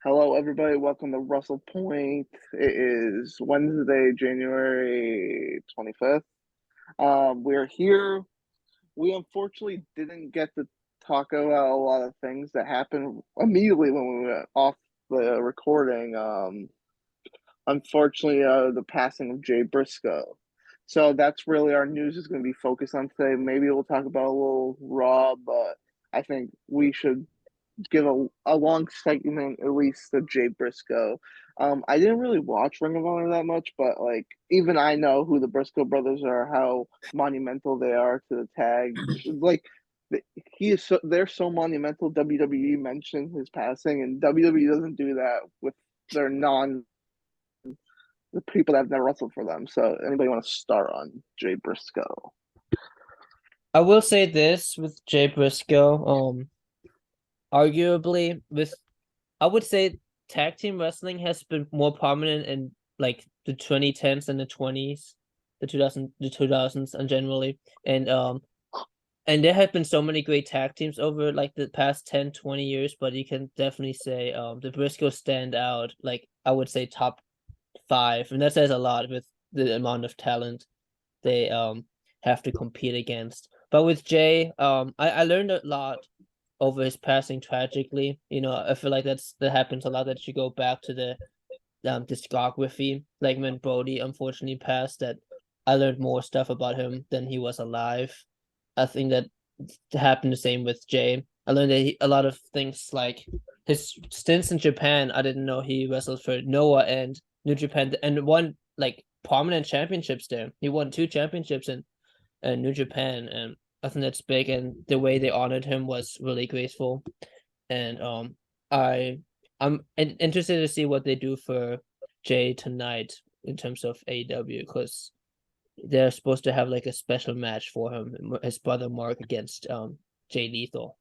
Hello, everybody. Welcome to WrestlePoint. It is Wednesday, January 25th. We're here. We unfortunately didn't get to talk about a lot of things that happened immediately when we went off the recording. Unfortunately, the passing of Jay Briscoe. So that's really our news is going to be focused on today. Maybe we'll talk about a little Raw, but I think we should give a long segment at least to Jay Briscoe. I didn't really watch Ring of Honor that much, but like even I know who the Briscoe brothers are, how monumental they are to the tag. Like he is so they're so monumental. WWE mentioned his passing, and WWE doesn't do that with their non the people that have never wrestled for them. So anybody want to start on Jay Briscoe? I will say this with Jay Briscoe, arguably with I would say tag team wrestling has been more prominent in like the 2010s and the 20s, the 2000s and generally. And there have been so many great tag teams over like the past 10, 20 years, but you can definitely say the Briscoes stand out, like I would say top five, and that says a lot with the amount of talent they have to compete against. But with Jay, I learned a lot over his passing tragically. I feel like that happens a lot, that you go back to the discography, like when Brody unfortunately passed, that I learned more stuff about him than he was alive. I think that happened the same with Jay. I learned that a lot of things like his stints in Japan. I didn't know he wrestled for Noah and New Japan and won like prominent championships there. He won two championships in New Japan, and I think that's big. And the way they honored him was really graceful. And I I'm interested to see what they do for Jay tonight in terms of AEW, because they're supposed to have like a special match for him, his brother Mark against Jay Lethal.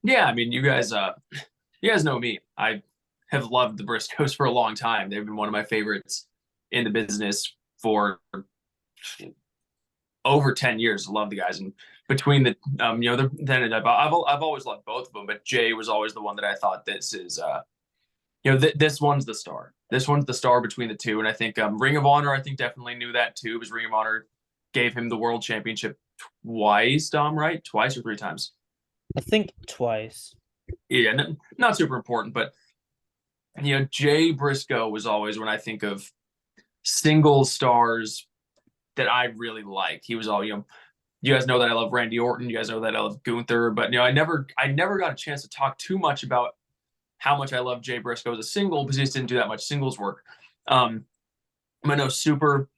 Yeah, I mean, you guys know me. I have loved the Briscoes for a long time. They've been one of my favorites in the business for over 10 years. I love the guys, and between I've always loved both of them, but Jay was always the one that I thought this one's the star. This one's the star between the two, and I think Ring of Honor, I think definitely knew that too, because Ring of Honor gave him the world championship twice. Right? Twice or three times. I think twice. Yeah, not super important, but Jay Briscoe was always when I think of single stars that I really like. He was all, you guys know that I love Randy Orton. You guys know that I love Gunther, but I never got a chance to talk too much about how much I love Jay Briscoe as a single because he just didn't do that much singles work. I know super,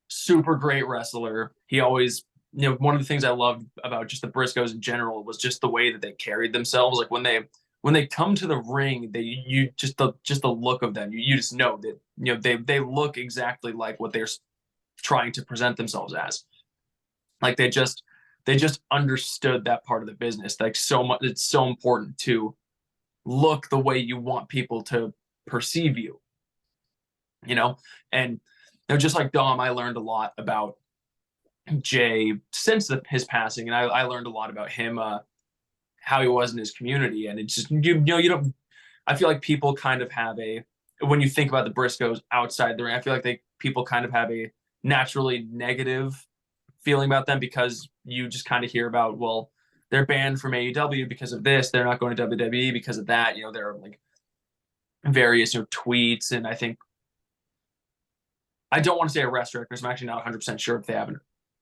super great wrestler. He always, one of the things I loved about just the Briscoes in general was just the way that they carried themselves. Like when they come to the ring, you just the look of them, you just know that they look exactly like what they're trying to present themselves as. Like they just understood that part of the business. Like so much, it's so important to look the way you want people to perceive you. You know, and just like Dom, I learned a lot about Jay since his passing, and I learned a lot about him, how he was in his community, and it's just you don't. I feel like people kind of have a when you think about the Briscoes outside the ring, I feel like people kind of have a naturally negative feeling about them because you just kind of hear about, well, they're banned from AEW because of this, they're not going to WWE because of that. There are like various tweets, and I don't want to say arrest records. I'm actually not 100% sure if they have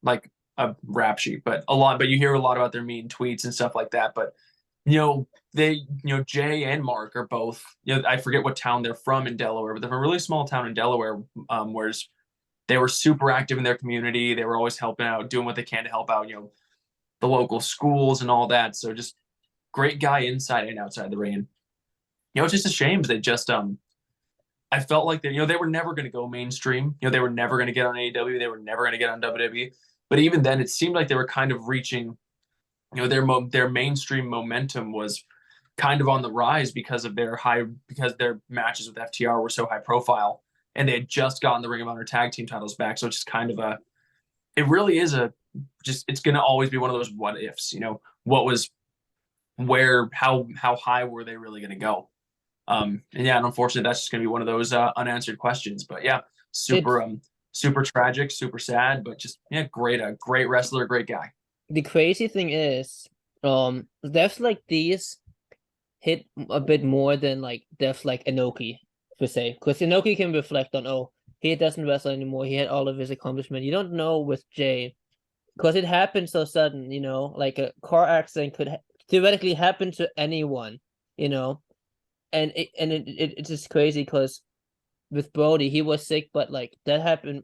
like a rap sheet, but you hear a lot about their mean tweets and stuff like that. But Jay and Mark are both, I forget what town they're from in Delaware, but they're from a really small town in Delaware, whereas they were super active in their community. They were always helping out, doing what they can to help out, the local schools and all that. So just great guy inside and outside the ring. And, it's just a shame they just, I felt like they were never going to go mainstream. They were never going to get on AEW. They were never going to get on WWE. But even then, it seemed like they were kind of reaching, their mainstream momentum was kind of on the rise because their matches with FTR were so high profile, and they had just gotten the Ring of Honor tag team titles back. So it's just kind of it really is it's going to always be one of those what ifs. What was how high were they really going to go? And yeah, and unfortunately, that's just going to be one of those unanswered questions. But yeah, super It's super tragic, super sad, but just yeah, great wrestler, great guy. the crazy thing is, deaths like these hit a bit more than like deaths like Inoki per se, because Inoki can reflect on, oh, he doesn't wrestle anymore. He had all of his accomplishment. You don't know with Jay because it happened so sudden. Like a car accident could theoretically happen to anyone. You know, and it's just crazy because with Brody, he was sick, but like that happened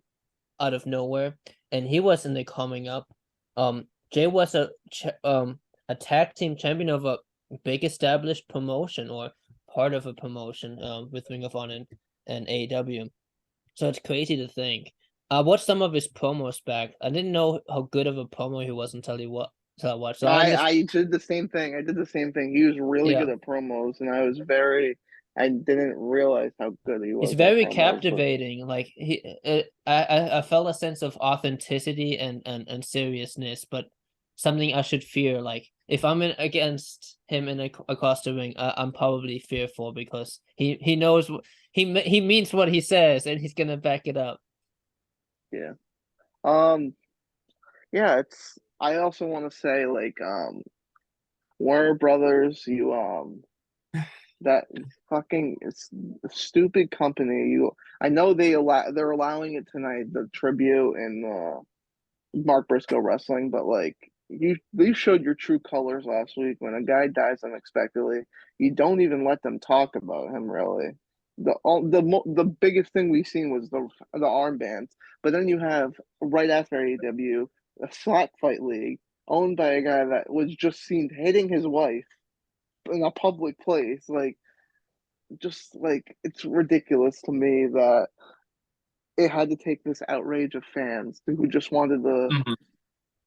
out of nowhere, and he wasn't like coming up. Jay was a tag team champion of a big established promotion or part of a promotion with Ring of Honor and AEW. So it's crazy to think. I watched some of his promos back. I didn't know how good of a promo he was until I watched. So I did the same thing. I did the same thing. He was really yeah, good at promos, and I didn't realize how good he it's was at very promos. But captivating. Like I felt a sense of authenticity and seriousness, but something I should fear. Like if I'm against him across the ring, I'm probably fearful because he knows he means what he says and he's gonna back it up. yeah, um, yeah. It's. I also want to say like Warner Brothers, you that fucking it's a stupid company. I know they're allowing it tonight, the tribute and Mark Briscoe wrestling, but like you showed your true colors last week when a guy dies unexpectedly. You don't even let them talk about him really. The biggest thing we've seen was the armbands, but then you have right after AEW a slap fight league owned by a guy that was just seen hitting his wife in a public place. Like just like it's ridiculous to me that it had to take this outrage of fans who just wanted to Mhm.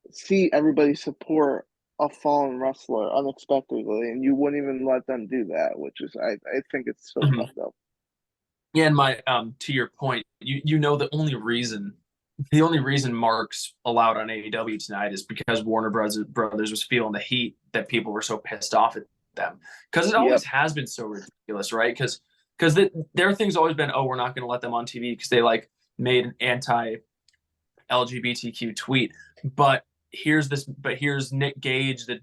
see everybody support a fallen wrestler unexpectedly, and you wouldn't even let them do that, which is I think it's so Mhm. fucked up. Yeah, and my to your point, you know the only reason Mark's allowed on AEW tonight is because Warner Brothers was feeling the heat that people were so pissed off at them because it always Yep. has been so ridiculous, right? Because their thing's always been, oh, we're not going to let them on TV because they like made an anti LGBTQ tweet, but here's Nick Gage, the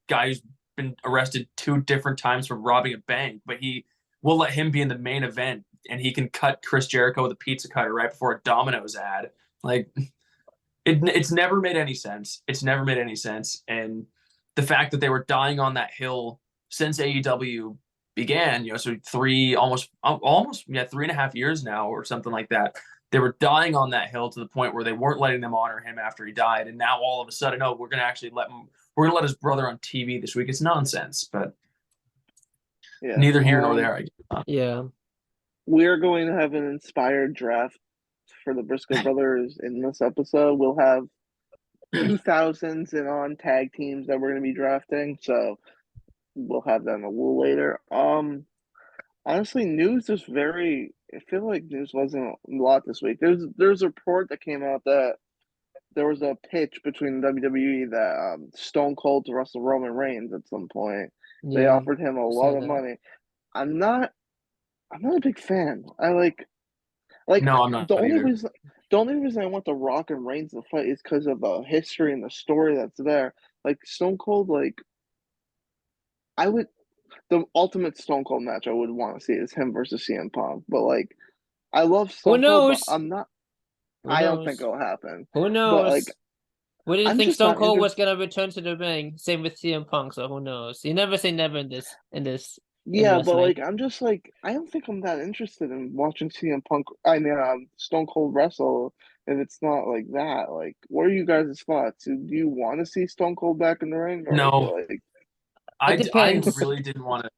guy who's been arrested 2 different times for robbing a bank, but he will let him be in the main event and he can cut Chris Jericho with a pizza cutter right before a Domino's ad. Like it's never made any sense. It's never made any sense. And the fact that they were dying on that hill since AEW began, so almost 3.5 years now or something like that. They were dying on that hill to the point where they weren't letting them honor him after he died. And now all of a sudden, oh, we're gonna let his brother on TV this week. It's nonsense, but Yeah. neither here nor there, I guess. Yeah. We're going to have an inspired draft for the Briscoe brothers in this episode. We'll have 2000s and on tag teams that we're going to be drafting, so we'll have them a little later. Honestly, news is very. I feel like news wasn't a lot this week. There's a report that came out that there was a pitch between WWE that Stone Cold to wrestle Roman Reigns at some point. They Yeah. offered him a I saw lot of that. money. I'm not. I'm not a big fan. Like No, I'm not the only either. reason the only reason I want the Rock and Reigns to fight is because of the history and the story that's there. Like Stone Cold, like I would the ultimate Stone Cold match I would want to see is him versus CM Punk. But like I love Who Stone Cold, but knows? I'm not. Who I don't think knows? it'll happen. Who But like knows? We didn't I'm think just Stone not Cold was interested. gonna return to the ring. Same with CM Punk, so who knows? You never say never in Yeah, but wrestling. like I'm just like I don't think I'm that interested in watching CM Punk. I mean, Stone Cold wrestle if it's not like that. Like, what are you guys' thoughts? Do you want to see Stone Cold back in the ring, or No, like, It I depends. really didn't want to.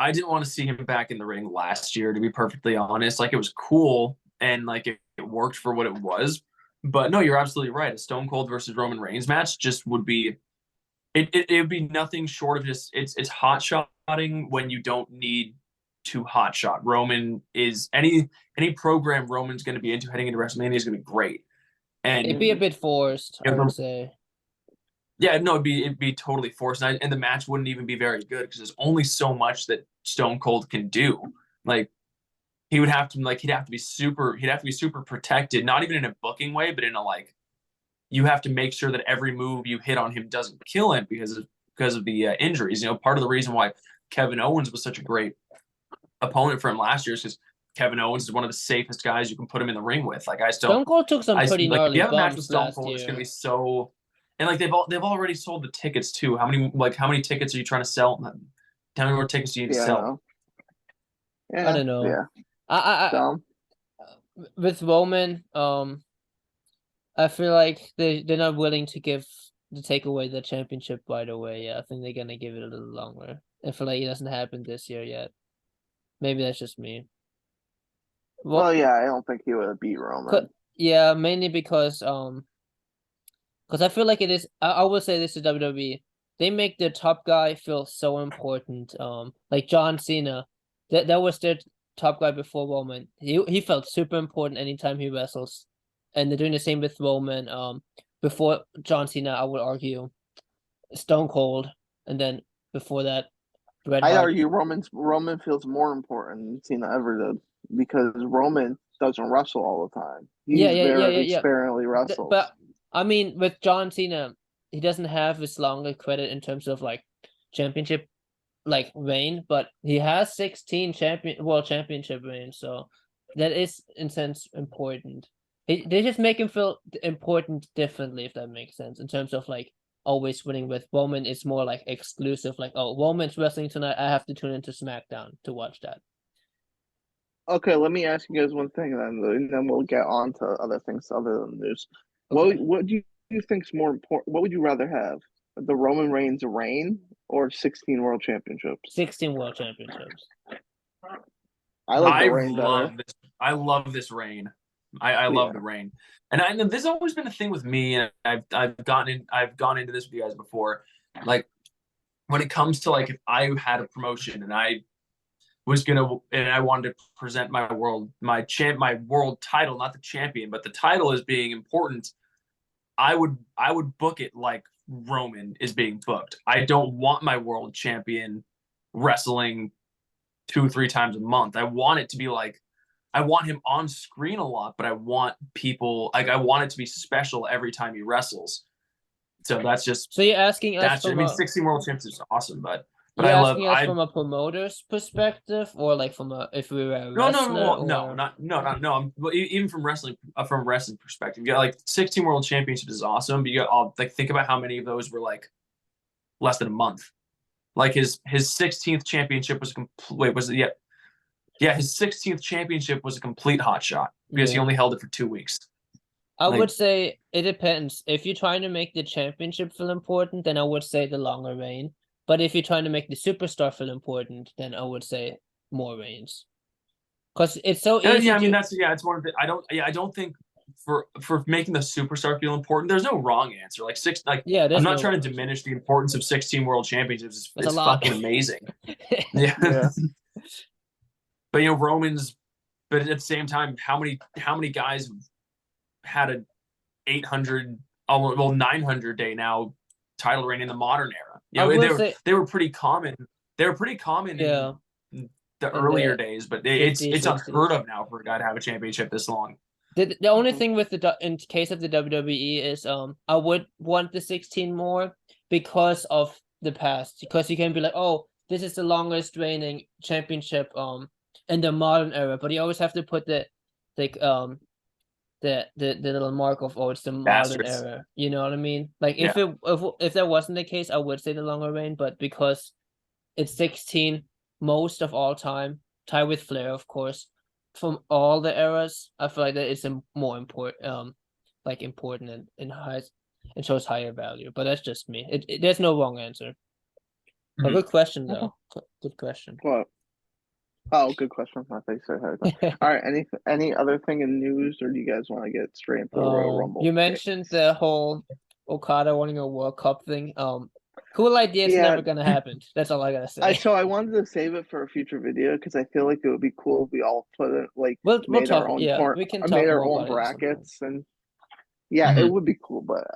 I didn't want to see him back in the ring last year, to be perfectly honest. Like it was cool and like it worked for what it was. But no, you're absolutely right. A Stone Cold versus Roman Reigns match just would be it would be nothing short of just it's hot shotting when you don't need to hot shot. Roman is any program Roman's going to be into heading into WrestleMania is going to be great. It'd be a And bit forced, I you would know, say. Yeah, no, it'd be totally forced, and the match wouldn't even be very good because there's only so much that Stone Cold can do. Like he'd have to be super protected, not even in a booking way, but in a like you have to make sure that every move you hit on him doesn't kill him because of the injuries. You know, part of the reason why Kevin Owens was such a great opponent for him last year is because Kevin Owens is one of the safest guys you can put him in the ring with. Like Stone Cold took some I pretty like if gnarly you have a match with bumps Stone last Cold, it's gonna year. be so. And like they've already sold the tickets too. How many tickets are you trying to sell? How many more tickets do you need to Yeah, I sell? know. I Yeah, don't know. yeah. I Dumb. with Roman, I feel like they're not willing to take away the championship right away. Yeah, I think they're gonna give it a little longer. I feel like it doesn't happen this year yet. Maybe that's just me. Well, yeah, I don't think he would have beat Roman. Yeah, mainly because I feel like it is. I will say this to WWE. They make their top guy feel so important. Like John Cena, that was their top guy before Roman. He felt super important anytime he wrestles, and they're doing the same with Roman. Before John Cena, I would argue Stone Cold, and then before that, Bret I'd Hart. argue Roman feels more important than Cena ever did because Roman doesn't wrestle all the time. Yeah, He's yeah, yeah, yeah, very yeah. sparingly wrestles. But I mean, with John Cena, he doesn't have as long a credit in terms of like championship like reign, but he has 16 world championship reigns, so that is in sense important. They just make him feel important differently, if that makes sense, in terms of like always winning. With Roman, it's more like exclusive, like, oh, Roman's wrestling tonight, I have to tune into SmackDown to watch that. Okay, let me ask you guys one thing then, and then we'll get on to other things other than news. Okay. What do you think's more important? What would you rather have? The Roman Reigns reign or 16 world championships? 16 world championships. I like the reign better. I love this reign. I love the Yeah. reign. And this has always been a thing with me, and I've gone into this with you guys before. Like when it comes to like if I had a promotion and I wanted to present my world title, not the champion, but the title as being important, I would book it like Roman is being booked. I don't want my world champion wrestling 2-3 times a month. I want it to be like I want him on screen a lot, but I want I want it to be special every time he wrestles. So that's just So you're asking us I from mean a 16 world champs is awesome, but you're asking us I from a promoter's perspective, or like from a if we were a no no wrestler, no no or not no not no I'm even from wrestling perspective. You got like 16 world championships is awesome, but you got all like think about how many of those were like less than a month. Like his 16th championship was complete. Was it yeah, his 16th championship was a complete hot shot because he yeah. only held it for 2 weeks. I Like, would say it depends. If you're trying to make the championship feel important, then I would say the longer reign. But if you're trying to make the superstar feel important, then I would say more reigns. Because it's so easy yeah, I mean to it's one of the I don't think for making the superstar feel important, there's no wrong answer. Like yeah, I'm there's not no trying to diminish the importance of 16 world championships. that's a It's lot. fucking amazing. Yeah. Yeah. But Romans, but at the same time, how many guys had a 800 well 900 day now title reign in the modern era? I will say they were pretty common. They were pretty common yeah, in the in earlier the days, but 50s, it's 60s. unheard of now for a guy to have a championship this long. The only thing with in case of the WWE is I would want the 16 more because of the past, because you can be like, oh, this is the longest reigning championship in the modern era, but you always have to put the like the little mark of, oh, it's the modern Bastards. era, you know what I mean? Like Yeah. if that wasn't the case, I would say the longer reign, but because it's 16 most of all time, tied with Flair, of course, from all the eras, I feel like that is more important, like important and high, and shows higher value. But that's just me. There's no wrong answer. But good question though. Good question. What? Oh, good question. I think so. All right. Any other thing in news, or do you guys want to get straight into the Royal Rumble? You mentioned the whole Okada winning a World Cup thing. Cool idea. It's Yeah. never gonna happen. That's all I gotta say. So I wanted to save it for a future video because I feel like it would be cool if we all put it like We'll made talk. our own Yeah, we can talk made our more own about it at some point. brackets, and yeah, it would be cool. But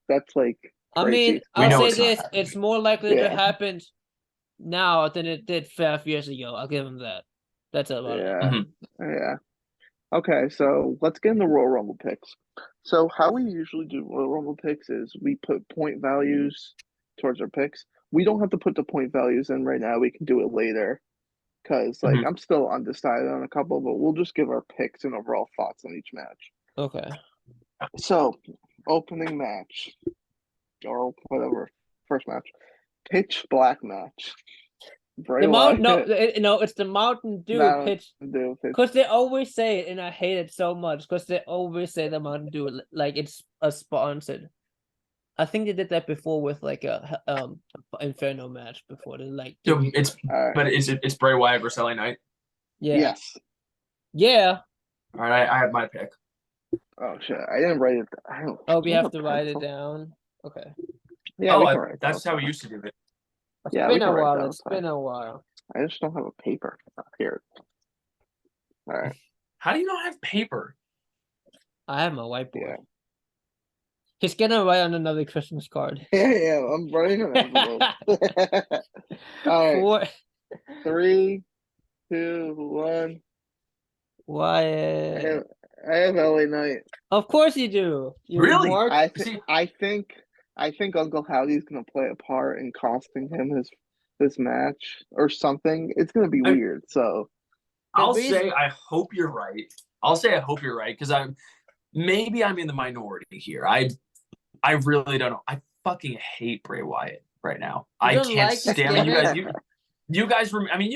that's like I Great mean, season. We I'll know say it's not this: happening. it's more likely to Yeah. happen now than it did 5 years ago. I'll give him that. That's about it. Yeah. Mhm. Yeah. Okay, so let's get into Royal Rumble picks. So how we usually do Royal Rumble picks is we put point values towards our picks. We don't have to put the point values in right now. We can do it later because like Mhm. I'm still undecided on a couple, but we'll just give our picks and overall thoughts on each match. Okay. So, opening match or whatever, first match, Pitch Black match. Bray The Wyatt. no, it's the Mountain Dew Mountain pitch. Dew pitch. Because they always say it, and I hate it so much. Because they always say the Mountain Dew like it's a sponsored. I think they did that before with like a Inferno match before. They like So did- it's All right. but it's Bray Wyatt versus LA Knight. yeah Yes. yeah. All right, I have my pick. Oh shit! I didn't write it. I don't. Oh, we I have to a write it pencil. down. Okay. Yeah, we can write That's down. how we used to do it. It's Yeah, we been can a write while. down. It's been a while. I just don't have a paper here. All right. How do you not have paper? I have my whiteboard. Yeah. He's gonna write on another Christmas card. Yeah. I'm writing an envelope. All right. For 3, 2, 1. Wyatt. I have LA Knight. Of course you do. You Really? mark- See- I think Uncle Howdy's gonna play a part in costing him this match or something. It's gonna be weird. So I'll reason- say I hope you're right. I'll say I hope you're right because I'm in the minority here. I really don't know. I fucking hate Bray Wyatt right now. You I don't can't like his stand you gimmick? guys. You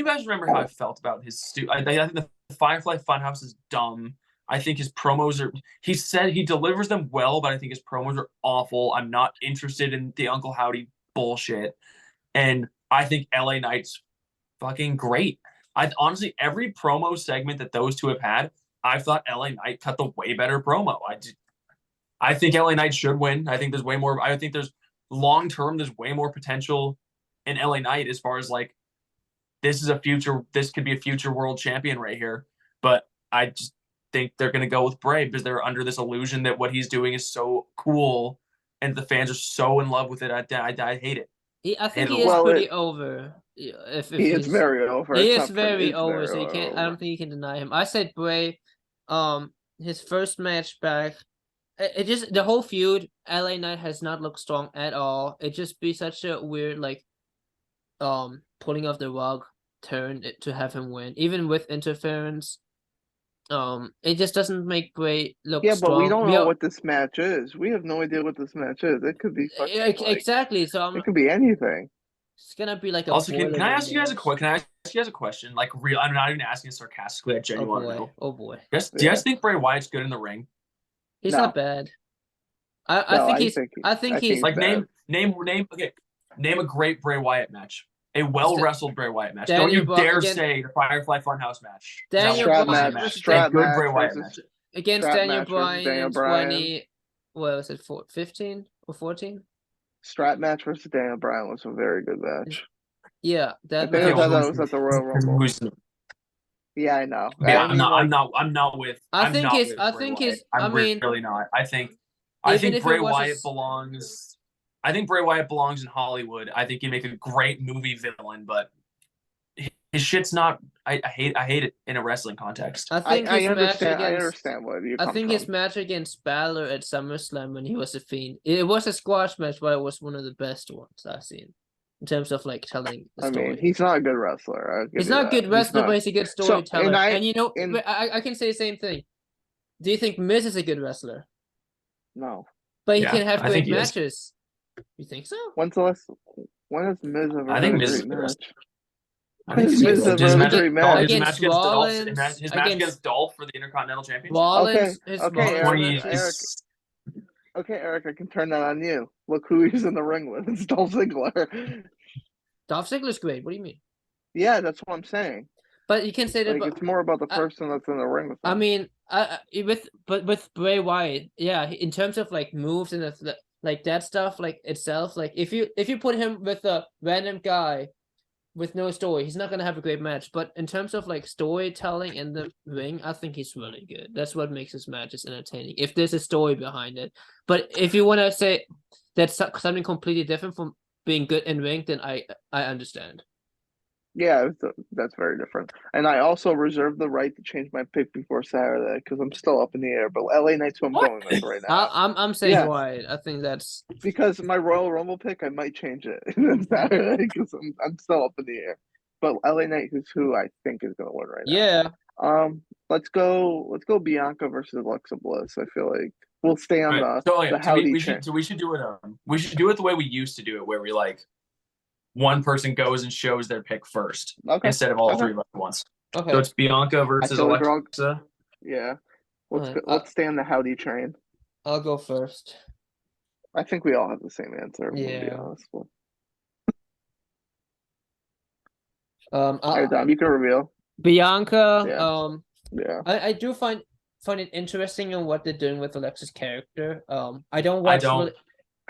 guys remember how I felt about his I think the Firefly Funhouse is dumb. I think his promos are. He said he delivers them well, but I think his promos are awful. I'm not interested in the Uncle Howdy bullshit, and I think LA Knight's fucking great. I honestly every promo segment that those two have had, I thought LA Knight cut the way better promo. I think LA Knight should win. I think there's way more. I think there's long term. There's way more potential in LA Knight as far as like this could be a future world champion right here. But I just think they're going to go with Bray because they're under this illusion that what he's doing is so cool and the fans are so in love with it. I hate it. I think Hate it he a is lot. pretty over. If he is he's very over. he It's is not pretty- very it's over, very so you can't. I over. don't think you can deny him. I said Bray, his first match back. It just the whole feud. LA Knight has not looked strong at all. It just be such a weird like, pulling off the rug turn to have him win, even with interference. It just doesn't make Bray look Yeah, strong. but we don't know what this match is. We have no idea what this match is. It could be fucking, like, exactly. So it could be anything. it's gonna be like a. Also, can I ask you guys a a question? Like real, I'm not even asking it sarcastically. I genuinely want to know. Oh boy. Do you guys think Bray Wyatt's good in the ring? He's No. not bad. I No, think I he's. think- I think I he's. think- Like bad. name a great Bray Wyatt match. A well wrestled Bray Wyatt match. Daniel Don't you Bryan dare against- say the Firefly Funhouse match. Daniel Strap Bryan match. versus Strap a good match Bray Wyatt versus- match. against strap Daniel match versus Bryan Daniel in Bryan. 20. What was it? 15 or 14? Strap match versus Daniel Bryan was a very good match. Yeah, I that think I match. thought that was at the Royal Rumble. Yeah, I know. Yeah, I mean, like, I'm not with. I I'm think not his- with I Bray think Wyatt. his- I'm I mean, really not. I think even if it Bray was a Wyatt s- belongs. I think Bray Wyatt belongs in Hollywood. I think he'd make a great movie villain, but his shit's not. I hate it in a wrestling context. I think I his match understand. I against. understand where you I come think from. his match against Balor at SummerSlam when he was a Fiend. It was a squash match, but it was one of the best ones I've seen in terms of like telling the I story. mean, he's not a good wrestler. I'll give He's you not a that. good He's wrestler, not. but he's a good So, storyteller. and And you know, and- I can say the same thing. Do you think Miz is a good wrestler? No. But he Yeah, can have I think great he is. matches. You think so? When has Miz ever I had think a Miz is great the best. match? I think Miz his has match, a match, great match. his match against Rollins, Dolph, his match against Dolph for the Intercontinental Championship. Rollins, Okay, his okay, Rollins Eric, match- Okay, Eric, I can turn that on you. Look who he's in the ring with. It's Dolph Ziggler. Dolph Ziggler's great. What do you mean? Yeah, that's what I'm saying. But you can say that. Like, But it's more about the person that's in the ring with I him. mean, with Bray Wyatt, yeah, in terms of like moves and like that stuff, like itself, like if you put him with a random guy, with no story, he's not gonna have a great match. But in terms of like storytelling in the ring, I think he's really good. That's what makes his matches entertaining. If there's a story behind it. But if you want to say that's something completely different from being good in ring, then I understand. Yeah, that's very different. And I also reserve the right to change my pick before Saturday because I'm still up in the air. But LA Knight's who I'm What? going with right now. I'm saying Yes. why. I think that's Because my Royal Rumble pick, I might change it on Saturday because I'm still up in the air. But LA Knight is who I think is going to win right now. yeah. Let's go Bianca versus Alexa Bliss. I feel like we'll stay on Right. the howdy we train. should do it. We should do it the way we used to do it, where we like one person goes and shows their pick first Okay. instead of all Okay. three of us at once. Okay. So it's Bianca I versus feel like Alexa. yeah. Alright, Let's stay on the howdy train. I'll go first. I think we all have the same answer. I'm gonna be Yeah. honest. Um, Hey, Dom, you can reveal. Bianca. Yeah. Yeah. I do find it interesting in what they're doing with Alexa's character. I don't I watch don't. really,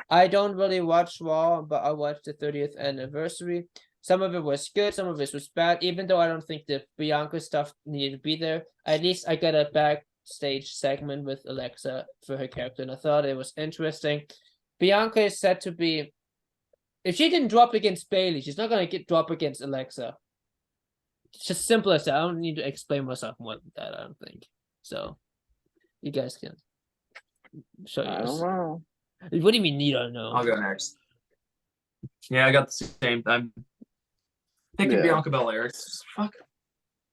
I don't really watch Raw, but I watched the 30th anniversary. Some of it was good, some of it was bad. Even though I don't think the Bianca stuff needed to be there, at least I got a backstage segment with Alexa for her character, and I thought it was interesting. Bianca is said to be, if she didn't drop against Bailey, she's not gonna drop against Alexa. It's just simple as that. I don't need to explain myself more than that, I don't think. So you guys can show I yours. don't know. What do you mean you don't know? I'll go next. Yeah, I got the same. I'm picking Yeah. Bianca Belair. It's just fuck.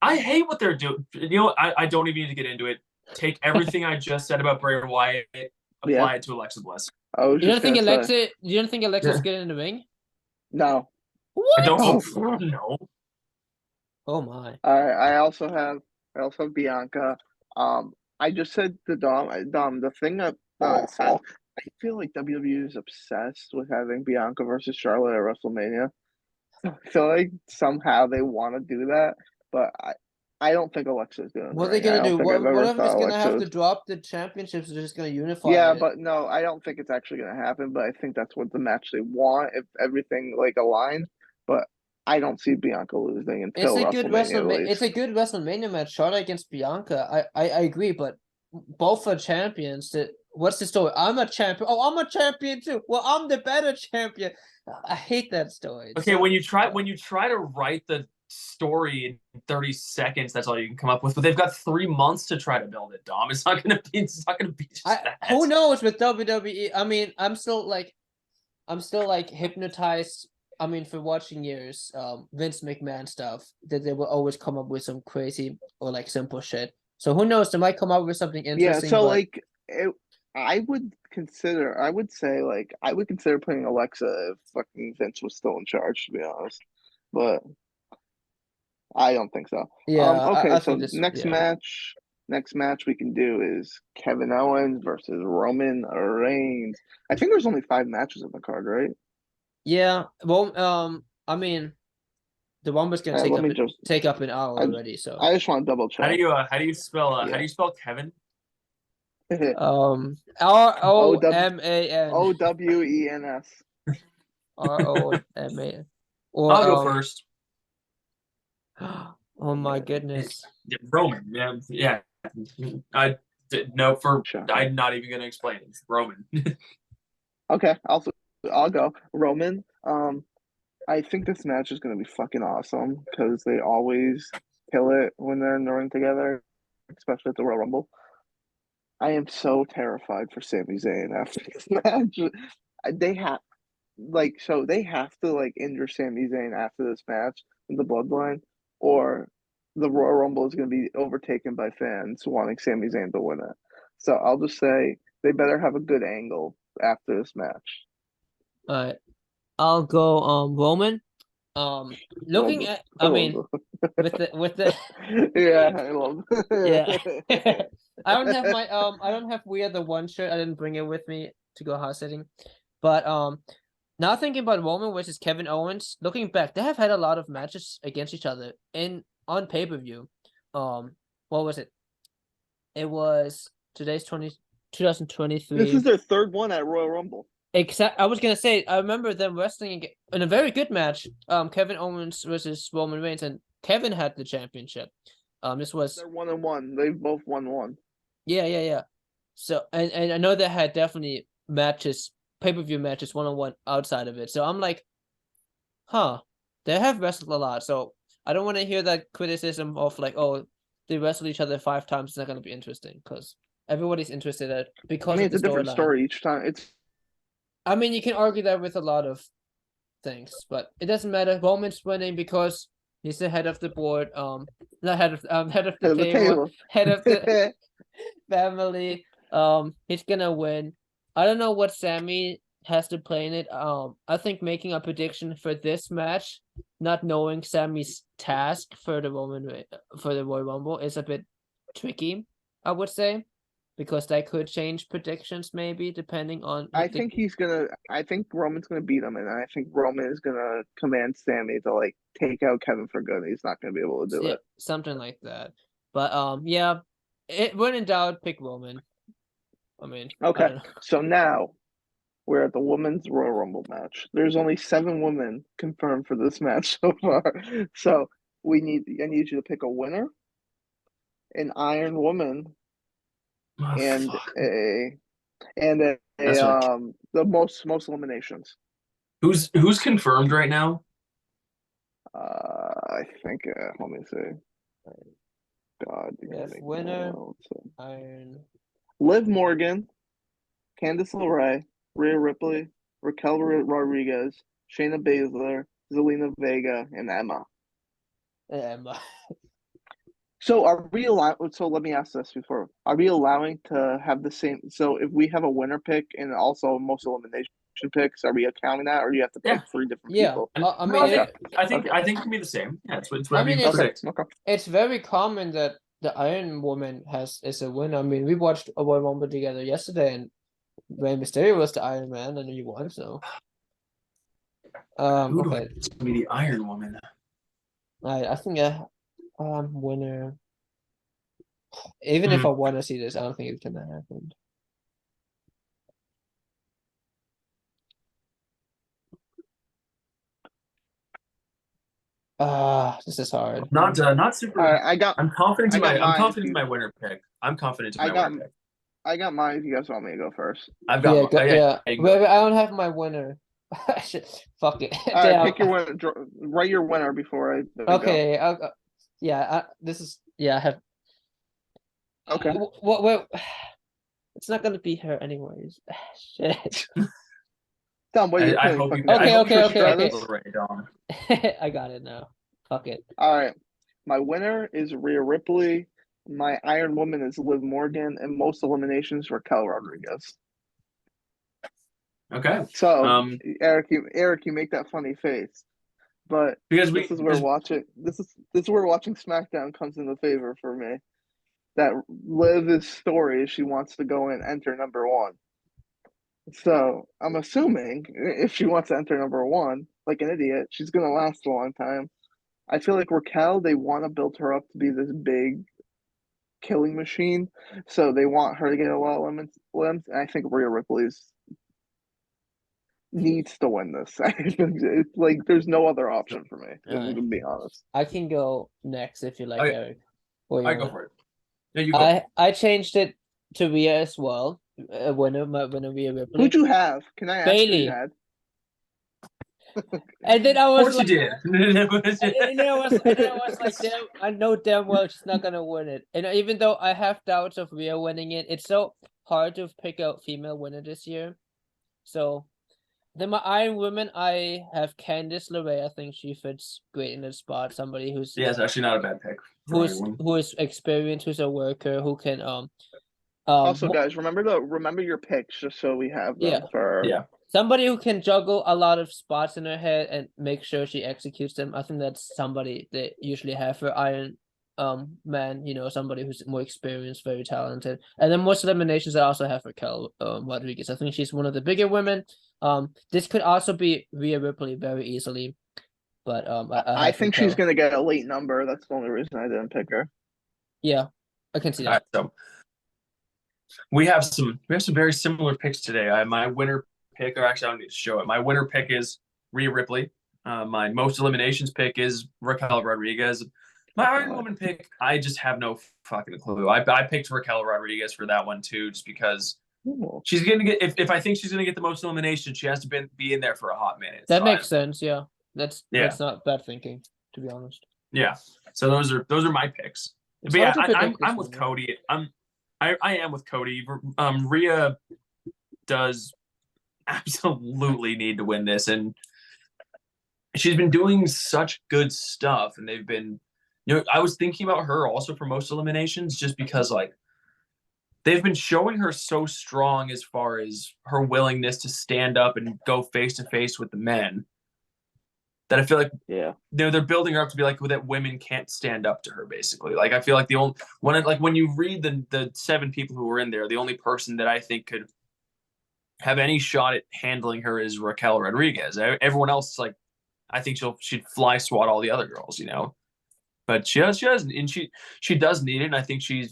I hate what they're doing. You know, I don't even need to get into it. Take everything I just said about Bray Wyatt, apply it to Alexa Bliss. I was You don't just think gonna say Alexa? You don't think Alexa's good in the ring? no. I What? don't know. Oh my! I also have Bianca. I just said to Dom, the thing that I feel like WWE is obsessed with having Bianca versus Charlotte at WrestleMania. I feel like somehow they want to do that, but I don't think Alexa's doing What are it they right. I gonna do? don't think I've What ever if it's thought gonna Alexa have to was. drop the championships? They're just gonna unify Yeah, it. but no, I don't think it's actually going to happen. But I think that's what the match they want if everything like aligns. But I don't see Bianca losing It's until a good WrestleMania at WrestleMania. least. It's a good WrestleMania match. Charlotte against Bianca. I agree, but both are champions. What's the story? I'm a champion. Oh, I'm a champion too. Well, I'm the better champion. I hate that story. Okay, when you try to write the story in 30 seconds, that's all you can come up with. But they've got 3 months to try to build it, Dom. It's not gonna be just that. Who knows with WWE? I mean, I'm still like hypnotized. I mean, for watching years, Vince McMahon stuff, that they will always come up with some crazy or like simple shit. So who knows? They might come up with something Yeah, interesting. so but like I would say like I would consider playing Alexa if fucking Vince was still in charge, to be honest. But I don't think so. yeah, Okay, I so think this. next Yeah, match we can do is Kevin Owens versus Roman Reigns. I think there's only 5 matches on the card, right? yeah. Well, I mean, the one was gonna Let me just take up an hour I already. So I just want to double How do check. you spell how Yeah. do you spell Kevin? ROMAN. OWENS. ROMAN. Or I'll go first. oh my goodness. Yeah, Roman. Yeah. I'm Shocking. not even gonna explain it. It's Roman. Okay, I'll go Roman. I think this match is gonna be fucking awesome because they always kill it when they're in the ring together, especially at the Royal Rumble. I am so terrified for Sami Zayn after this match. They have they have to like injure Sami Zayn after this match in the Bloodline, or the Royal Rumble is going to be overtaken by fans wanting Sami Zayn to win it. So I'll just say they better have a good angle after this match. All right, I'll go Roman. Looking at, I mean, with the yeah, I love yeah. I don't have We Are the One shirt. I didn't bring it with me to go house sitting. But now thinking about Roman versus Kevin Owens, looking back, they have had a lot of matches against each other on pay-per-view. What was it? It was today's 2023. This is their third one at Royal Rumble. Except I was gonna say I remember them wrestling in a very good match. Kevin Owens versus Roman Reigns, and Kevin had the championship. This was They're 1-1. They've both won one. yeah. So and I know they had definitely matches, pay-per-view matches, one-on-one outside of it. So I'm like, huh, they have wrestled a lot. So I don't want to hear that criticism of like, oh, they wrestled each other 5 times. It's not gonna be interesting because everybody's interested at I because mean, of it's the a different storyline. story each time. It's I mean, you can argue that with a lot of things, but it doesn't matter. Roman's winning because he's the head of the board. Not head of the head of the table, table. head of the family. He's gonna win. I don't know what Sammy has to play in it. I think making a prediction for this match, not knowing Sammy's task for the Royal Rumble is a bit tricky, I would say, because that could change predictions maybe depending on I think Roman's gonna beat him, and I think Roman is gonna command Sammy to like take out Kevin for good. He's not gonna be able to do it. something like that. But yeah, when in doubt, pick Roman. I mean, I Okay, don't know. so now we're at the women's Royal Rumble match. There's only 7 women confirmed for this match so far. So I need you to pick a winner, an Iron Woman, Oh, and fuck. a That's right. the most eliminations. Who's confirmed right now? I think. Let me see. God, you can Yes, make winner, notes. Iron. Liv Morgan, Candice LeRae, Rhea Ripley, Raquel Rodriguez, Shayna Baszler, Zelina Vega, and Emma. Emma. So are we allowed? So let me ask this before: are we allowing to have the same? So if we have a winner pick and also most elimination picks, are we accounting that, or do you have to pick Yeah. 3 different Yeah, people? I No, mean, I think it can be the same. Yeah, it's I whatever mean, you it's predict. Okay. it's very common that the Iron Woman is a winner. I mean, we watched a Royal Rumble together yesterday, and Rey Mysterio was the Iron Man, and he won. So, Who do I okay, think is gonna be the Iron Woman? I think winner. Even if I want to see this, I don't think it's gonna happen. This is hard. Not super. All right, I'm confident I in got I'm mine. confident in my winner pick. I'm confident in I my got winner pick. I got mine. If you guys want me to go first. I've got one. Yeah. You can Wait, go. I don't have my winner. I should fuck it. All right, Damn. pick your winner. Write your winner before I go. Okay. This is I have. Okay. What? It's not gonna be her anyways. Shit. Tom, what are you I putting? hope you. Fucking I hope Okay. you Trish Stratus? will write it down. I got it now. Fuck it. All right. My winner is Rhea Ripley. My Iron Woman is Liv Morgan, and most eliminations Raquel Rodriguez. Okay. So, Eric, you make that funny face, but Because this is where watching SmackDown comes into favor for me. That Liv's story is she wants to go and enter number 1. So I'm assuming if she wants to enter number 1, like an idiot, she's gonna last a long time. I feel like Raquel, they want to build her up to be this big killing machine, so they want her to get a lot of limbs. And I think Rhea Ripley's needs to win this. I think it's like there's no other option for me. To be honest, I can go next if you like, Okay. Eric. I go for it. Yeah, you go. I changed it to Rhea as well. Winner Rhea Ripley. who'd you have? Can I ask who Bailey. you had? And then I Of was course like, you did. and then I was like, I know damn well she's not gonna win it. And even though I have doubts of Rhea winning it, it's so hard to pick a female winner this year. So then my Iron Woman, I have Candice LeRae. I think she fits great in that spot. Somebody who's Yeah, it's actually not a bad pick. who is experienced, who's a worker, who can Also, guys, remember your picks just so we have them for somebody who can juggle a lot of spots in her head and make sure she executes them. I think that's somebody they usually have for Iron Man, somebody who's more experienced, very talented. And then most eliminations I also have Raquel Rodriguez. I think she's one of the bigger women. This could also be Rhea Ripley very easily. But I think she's gonna get a late number. That's the only reason I didn't pick her. Yeah, I can see that. So we have some very similar picks today. My winner pick, or actually I don't need to show it. My winner pick is Rhea Ripley. My most eliminations pick is Raquel Rodriguez. My Iron Woman pick, I just have no fucking clue. I picked Raquel Rodriguez for that one too, just because she's gonna get. If I think she's gonna get the most eliminations, she has to be in there for a hot minute. That makes sense. Yeah, that's not bad thinking, to be honest. Yeah. So those are my picks. It's But yeah, hard to predict I'm this with one, Cody. I am with Cody. Rhea does absolutely need to win this, and she's been doing such good stuff, and they've been, I was thinking about her also for most eliminations, just because like they've been showing her so strong as far as her willingness to stand up and go face to face with the men, that I feel like they're building her up to be like that women can't stand up to her, basically. Like I feel like the only when you read the 7 people who were in there, the only person that I think could have any shot at handling her is Raquel Rodriguez. Everyone else is like, I think she'd fly swat all the other girls, but she doesn't, and she does need it, and I think she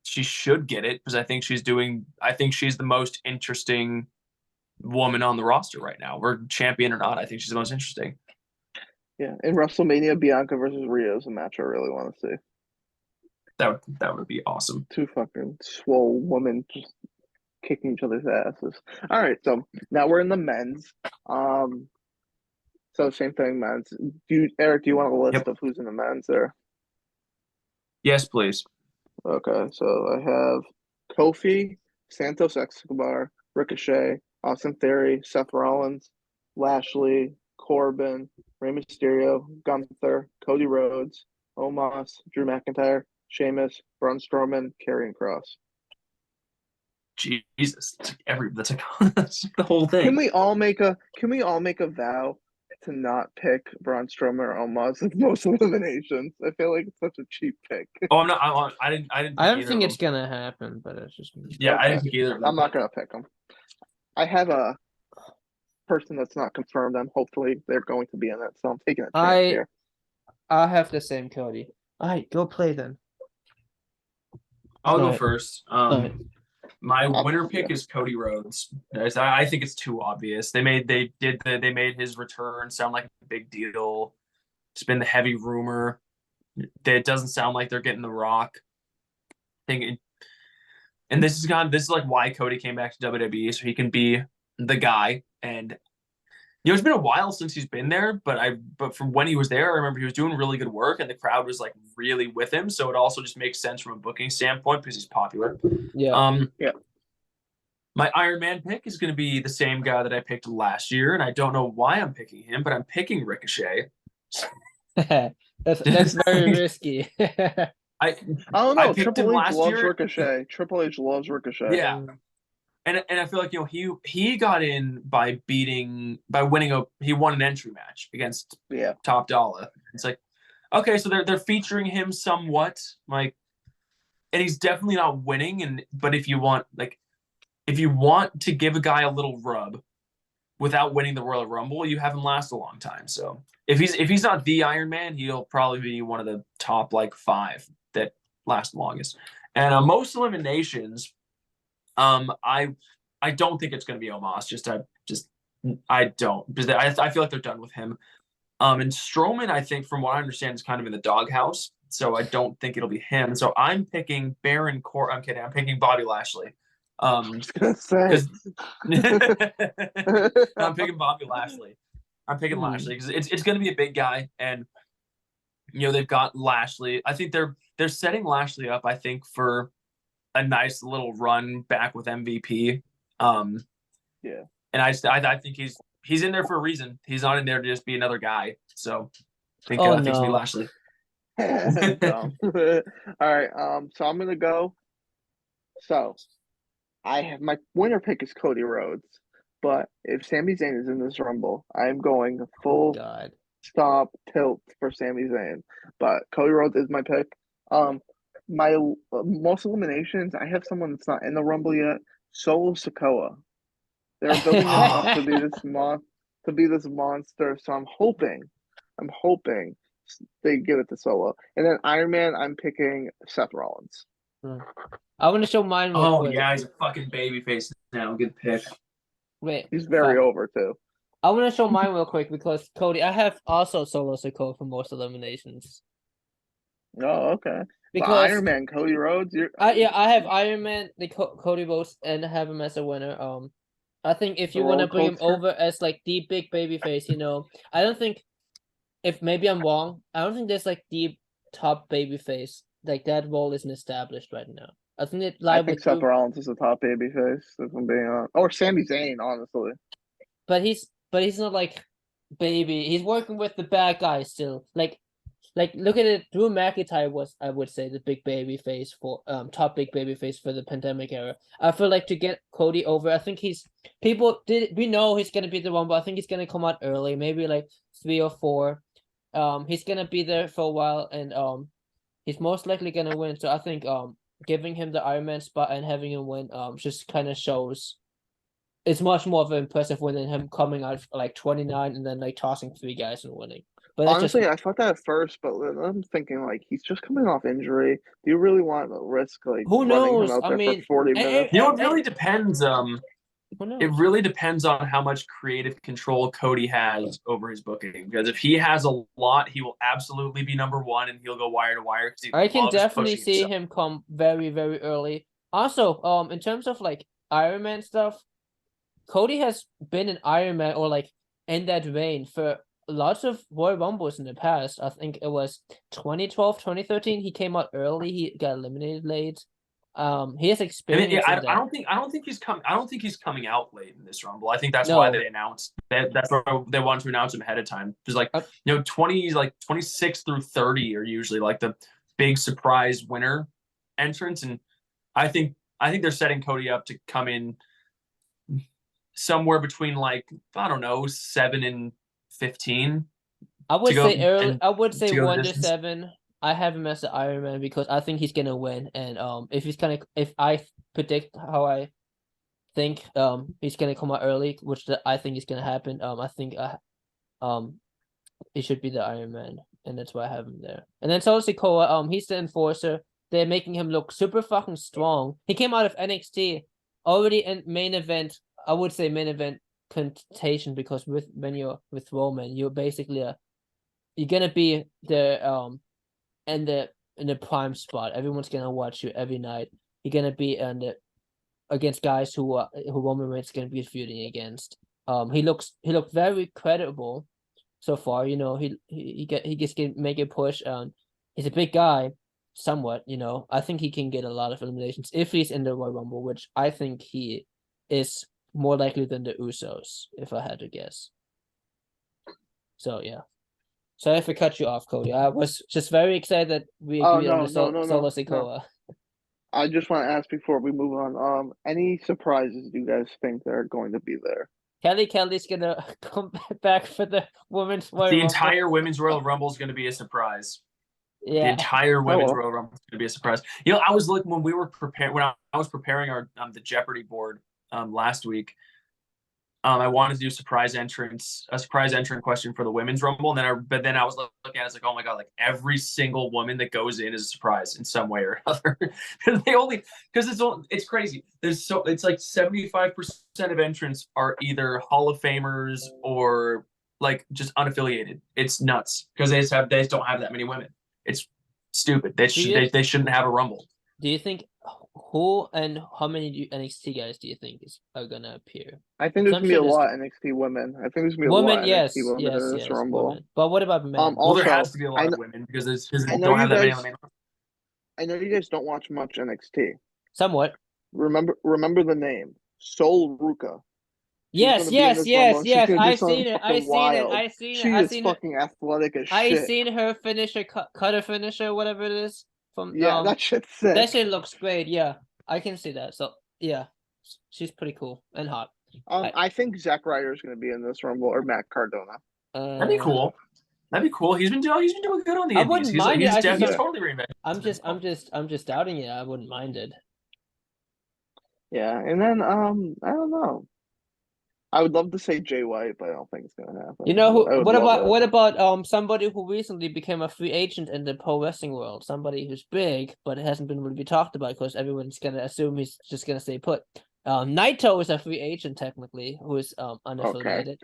should get it, because I think she's the most interesting woman on the roster right now. We're champion or not, I think she's the most interesting. Yeah, in WrestleMania, Bianca versus Rhea is a match I really want to see. That would be awesome. 2 fucking swole women just kicking each other's asses. All right, so now we're in the men's. So same thing, men's. Eric, do you want a list of who's in the men's there? Yes, please. Okay, so I have Kofi, Santos Escobar, Ricochet, Austin Theory, Seth Rollins, Lashley, Corbin, Rey Mysterio, Gunther, Cody Rhodes, Omos, Drew McIntyre, Sheamus, Braun Strowman, Karrion Kross. Jesus, that's the whole thing. Can we all make a vow to not pick Braun Strowman or Omos as most eliminations? I feel like it's such a cheap pick. Oh, I'm not. I didn't. I don't think it's gonna happen, but it's just. Yeah, okay. I didn't think either. I'm not gonna pick them. I have a person that's not confirmed, and hopefully they're going to be in it, so I'm taking a chance here. I have the same, Cody. All right, go play then. I'll go first. My winner pick is Cody Rhodes. I think it's too obvious. They made his return sound like a big deal. It's been the heavy rumor. It doesn't sound like they're getting The Rock. And this is like why Cody came back to WWE, so he can be the guy. And it's been a while since he's been there, but from when he was there, I remember he was doing really good work, and the crowd was like really with him. So it also just makes sense from a booking standpoint because he's popular. Yeah. My Iron Man pick is going to be the same guy that I picked last year, and I don't know why I'm picking him, but I'm picking Ricochet. That's very risky. I don't know. Triple H loves Ricochet. Triple H loves Ricochet. Yeah. And I feel like he got in by winning he won an entry match against Top Dollar. It's like, okay, so they're featuring him somewhat, like, and he's definitely not winning. But if you want to give a guy a little rub without winning the Royal Rumble, you have him last a long time. So if he's not the Iron Man, he'll probably be one of the top like 5 that last longest. And most eliminations. I don't think it's going to be Omos. I don't, because I feel like they're done with him. And Strowman, I think, from what I understand, is kind of in the doghouse, so I don't think it'll be him. So I'm picking Baron Corbin. I'm kidding. I'm picking Bobby Lashley. I'm gonna say. I'm picking Bobby Lashley. I'm picking Lashley because it's going to be a big guy, and they've got Lashley. I think they're setting Lashley up, I think, for a nice little run back with MVP. And I think he's in there for a reason. He's not in there to just be another guy. So I think it's gonna be Lashley. All right. So I'm gonna go. So I have my winner pick is Cody Rhodes, but if Sami Zayn is in this Rumble, I'm going full stop tilt for Sami Zayn. But Cody Rhodes is my pick. My most eliminations, I have someone that's not in the Rumble yet. Solo Sikoa. They're building him up to be this monster. So I'm hoping they give it to Solo. And then Iron Man, I'm picking Seth Rollins. I want to show mine. Yeah, he's a fucking babyface now. Good pick. Wait, He's very fuck. over too. I want to show mine real quick because Cody, I have also Solo Sikoa for most eliminations. Oh, okay. But Because Iron Man, Cody Rhodes, I have Iron Man, the Cody votes, and have him as a winner. I think if the you want to roller bring him coaster. over as like the big baby face, I don't think, if maybe I'm wrong, I don't think there's like the top baby face. Like that role isn't established right now. I think it I lied think with Seth Drew, Rollins is the top babyface, if I'm being honest. Or Sami Zayn, honestly. but he's not like baby. He's working with the bad guys still. Like look at it. Drew McIntyre was, I would say, the big baby face for top big baby face for the pandemic era. I feel like to get Cody over, I think we know he's gonna be the one, but I think he's gonna come out early, maybe like 3 or 4. He's gonna be there for a while, and he's most likely gonna win. So I think giving him the Iron Man spot and having him win just kind of shows it's much more of an impressive win than him coming out like 29 and then like tossing 3 guys and winning. But that's just Honestly, I thought that at first, but then I'm thinking like he's just coming off injury. Do you really want to risk like who running him knows? out I there for mean, 40 minutes? It really depends. who It knows? really depends on how much creative control Cody has over his booking. Because if he has a lot, he will absolutely be number one, and he'll go wire to wire because he I can loves definitely pushing see himself. him come very, very early. Also, in terms of like Iron Man stuff, Cody has been an Iron Man or like in that vein for lots of Royal Rumbles in the past. I think it was 2012, 2013. He came out early. He got eliminated late. He has Yeah, experience in I that. don't think he's coming. I don't think he's coming out late in this Rumble. I think that's why No, they announced that. That's why they wanted to announce him ahead of time. Because like uh, 26 through 30 are usually like the big surprise winner entrance, and I think they're setting Cody up to come in somewhere between like I don't know 7 and 15 I to would go say early. and I would say to go the 1 to distance. 7. I have him as the Iron Man because I think he's gonna win. And if I predict how I think he's gonna come out early, which I think is gonna happen. I think um he should be the Iron Man, and that's why I have him there. And then Solo Sikoa, he's the enforcer. They're making him look super fucking strong. He came out of NXT already in main event. I would say main event contention because when you're with Roman, you're basically you're gonna be in the prime spot. Everyone's gonna watch you every night. You're gonna be against guys who Roman Reigns is gonna be feuding against. He looked very credible so far. He gets to make a push. He's a big guy, somewhat. I think he can get a lot of eliminations if he's in the Royal Rumble, which I think he is more likely than the Usos, if I had to guess. So yeah. Sorry if I cut you off, Cody. I was just very excited that we Oh agreed on no, the no, no, Solo no, no. Sikoa. I just want to ask before we move on. Any surprises do you guys think that are going to be there? Kelly's gonna come back for the women's Royal The Rumble. entire women's Royal Rumble is going to be a surprise. The Yeah. entire Oh women's well. Royal Rumble is going to be a surprise. I was looking when we were preparing when I was preparing our the Jeopardy board last week. I wanted to do a surprise entrant question for the women's Rumble, and but then I was looking at it, it's like, oh my god, like every single woman that goes in is a surprise in some way or other. Because it's crazy. It's like 75% of entrants are either Hall of Famers or like just unaffiliated. It's nuts because they just don't have that many women. It's stupid. Do you They shouldn't have a Rumble. do you think who and how many NXT guys do you think are gonna appear? I think So there's I'm gonna be sure a there's lot of NXT women. I think there's gonna be a lot women. of NXT Yes, women yes, in this yes, Rumble. women. But what about men? Well, there Also, has to be a lot of women because I know don't you have that many on guys, the main. I know you guys don't watch much NXT. Somewhat. Remember the name Sol Ruka. She's Yes, gonna be in yes, this yes, Rumble, and she's yes. gonna do I've something seen it. fucking I've seen it. wild. I've seen it. She I've is seen her. fucking athletic as I've shit. seen her finish her cutter finisher, whatever it is. From Yeah, that shit's that sick. shit looks great. Yeah, I can see that. So yeah, she's pretty cool and hot. I think Zack Ryder is gonna be in this Rumble or Matt Cardona. That'd be Uh, cool. That'd be cool. He's been doing good on the I Indies. wouldn't mind it. He's Yeah, totally reinvented I'm just, I'm himself. just, I'm just doubting it. I wouldn't mind it. yeah, and then I don't know. I would love to say Jay White, but I don't think it's gonna You happen. know But who? I would What love about it. what about somebody who recently became a free agent in the pro wrestling world? Somebody who's big, but it hasn't been really talked about because everyone's gonna assume he's just gonna stay put. Naito is a free agent technically, who is Okay, unaffiliated.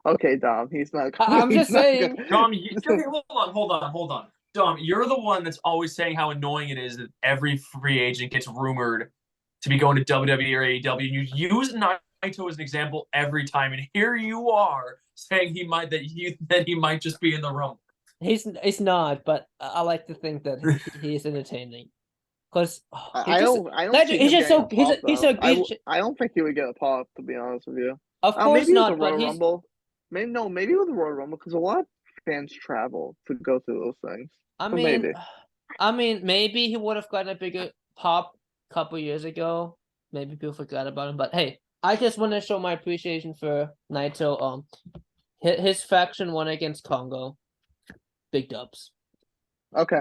okay, Dom. He's not. I'm he's just not saying. good. Dom, okay, hold on. Dom, you're the one that's always saying how annoying it is that every free agent gets rumored to be going to WWE or AEW. You use Naito as an example every time, and here you are saying he might just be in the Rumble. He's not, but I like to think that he is entertaining. Because I don't see he's him just getting so a pop though. he's I don't think he would get a pop, to be honest with you. of course Maybe with the not, but Royal he's Rumble. Maybe with the Royal Rumble because a lot of fans travel to go through those things. I So mean maybe. I mean maybe he would have gotten a bigger pop a couple years ago. Maybe people forgot about him, but hey, I just want to show my appreciation for Naito. His faction won against Congo. Big dubs. Okay,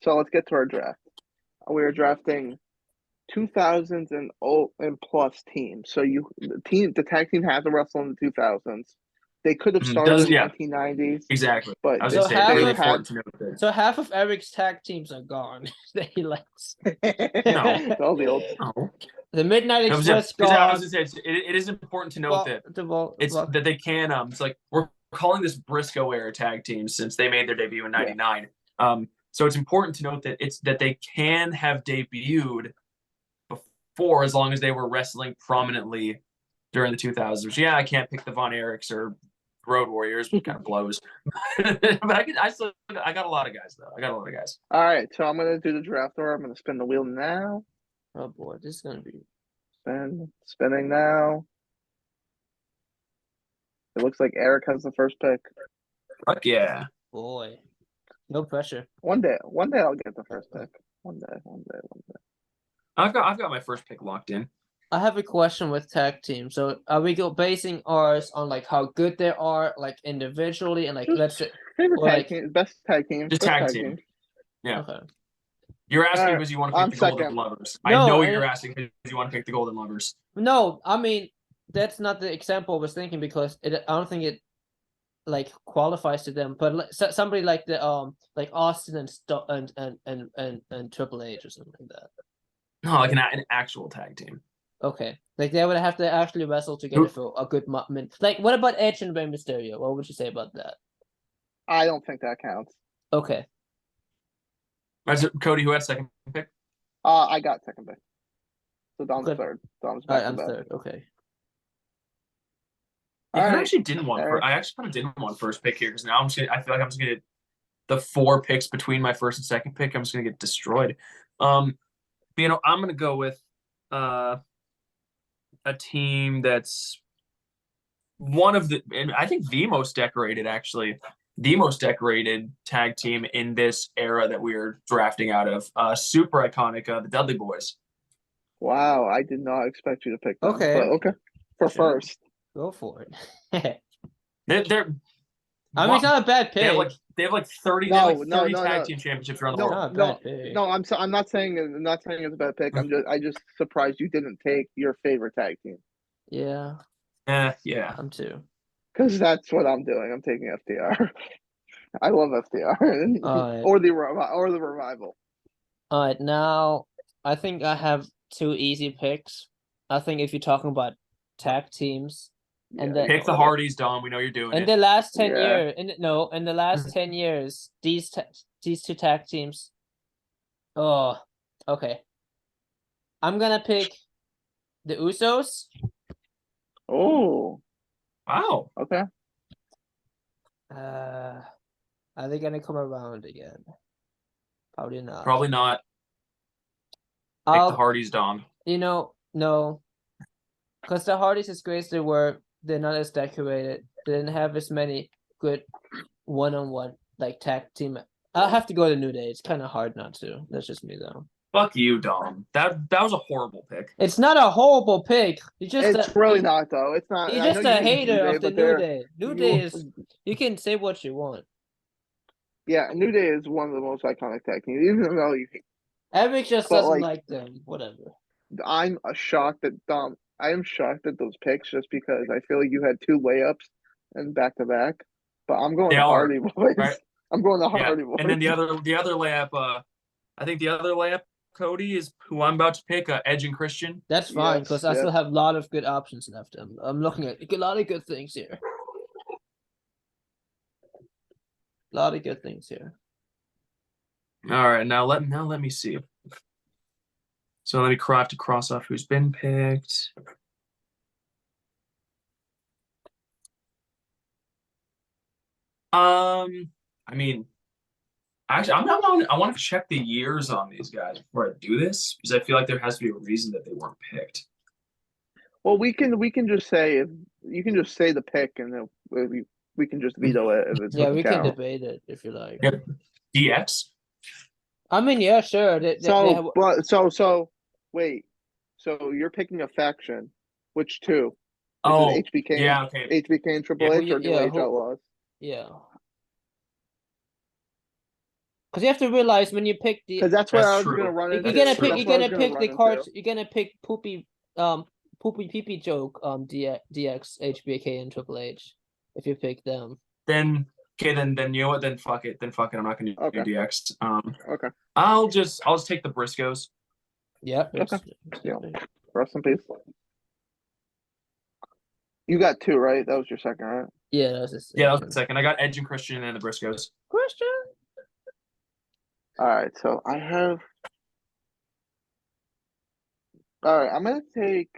so let's get to our draft. We are drafting 2000s and plus teams. So the tag team had to wrestle in the 2000s. They could have started in the 1990s. Exactly. But I was So going to say, really half of- important to note that. So half of Eric's tag teams are gone that he likes. all the old. No. The Midnight I was Express going gone. to say, it is important to note that that they can it's like we're calling this Brisco era tag team since they made their debut in '99. So it's important to note that they can have debuted before as long as they were wrestling prominently during the 2000s. Which, yeah, I can't pick the Von Erichs or Road Warriors, which kind of blows. But I got a lot of guys though. I got a lot of guys. All right, so I'm gonna do the draft order. I'm gonna spin the wheel now. Oh boy, this is gonna be Spinning now. It looks like Eric has the first pick. Fuck yeah. boy. No pressure. One day I'll get the first pick. One day. I've got my first pick locked in. I have a question with tag teams. So are we basing ours on like how good they are, like individually, and like let's say Favorite or tag like team, best tag team, Just best tag tag team. team. Yeah. okay. You're asking Alright, because you want to I'm pick the Golden second. Lovers. No, I know you're asking because you want to pick the Golden Lovers. No, I mean that's not the example I was thinking because I don't think it like qualifies to them. But somebody like the like Austin and Triple H or something like that. No, like an actual tag team. Okay, like they would have to actually wrestle together for a good minute. Like, what about Edge and Rey Mysterio? What would you say about that? I don't think that counts. Okay. Cody, who had second pick? I got second pick. So Dom's Good. third. Dom's All back right, to I'm back. third. Okay. I Alright. actually didn't want. I actually kind of didn't want first pick here because now I feel like I'm just gonna the 4 picks between my first and second pick. I'm just gonna get destroyed. I'm gonna go with a team that's one of and I think the most decorated tag team in this era that we are drafting out of. Super iconic, the Dudley Boys. Wow, I did not expect you to pick them. Okay. But okay. For first. Go for it. They're I mean, it's not a bad pick. They have like 30 No, tag team championships around the world. I'm not saying it's a bad pick. I just surprised you didn't take your favorite tag team. Yeah. Yeah. I'm too. Because that's what I'm doing. I'm taking FTR. I love FTR or the revival. All right, now I think I have 2 easy picks. I think if you're talking about tag teams, and pick the Hardys, Dom. We know you're doing it. In the last 10 years, in the last 10 years, these 2 tag teams. Oh, okay. I'm gonna pick the Usos. Oh, wow. Okay. Are they gonna come around again? Probably not. Probably not. Pick the Hardys, Dom. No. Because the Hardys, as great as they were, they're not as decorated. They didn't have as many good one-on-one like tag team. I'll have to go to New Day. It's kind of hard not to. That's just me though. Fuck you, Dom. That was a horrible pick. It's not a horrible pick. It's really not though. It's not. You're just a hater of the New Day. New Day is. You can say what you want. Yeah, New Day is one of the most iconic tag teams, even though you. Eric just doesn't like them. Whatever. I'm shocked that Dom. I am shocked at those picks just because I feel like you had 2 layups and back to back. But I'm going to Hardy Boys. Right? I'm going to Hardy Boys. And then the other layup. I think the other layup, Cody, is who I'm about to pick. Edge and Christian. That's fine because I Yes, still have a lot of good options left. I'm looking at a lot of good things here. A lot of good things here. All right, now let me see. So let me have to cross off who's been picked. I mean, actually, I want to check the years on these guys before I do this because I feel like there has to be a reason that they weren't picked. Well, we can just say you can just say the pick, and then we can just veto it if it Yeah, doesn't we can count. debate it if you like. Yep. DX. I mean, yeah, sure. So wait. So you're picking a faction. Which two? Is Oh, it HBK? yeah, okay. HBK and Triple Yeah, H or New Age Outlaws? Yeah. Because you have to realize when you pick the, Because that's what That's I was true. gonna run you're into. gonna That's pick, true. you're That's what I gonna was gonna pick run the cards. into. You're gonna pick poopy pee joke DX HBK and Triple H if you pick them. Then okay, then you know what? Then fuck it. I'm not gonna Okay. do DX. Okay. I'll just take the Briscoes. Yeah. Okay. Yeah. Rest in peace. You got two, right? That was your second, right? Yeah, that was the Yeah, that was the second. second. I got Edge and Christian and the Briscoes. Question. All right. So I have. All right. I'm gonna take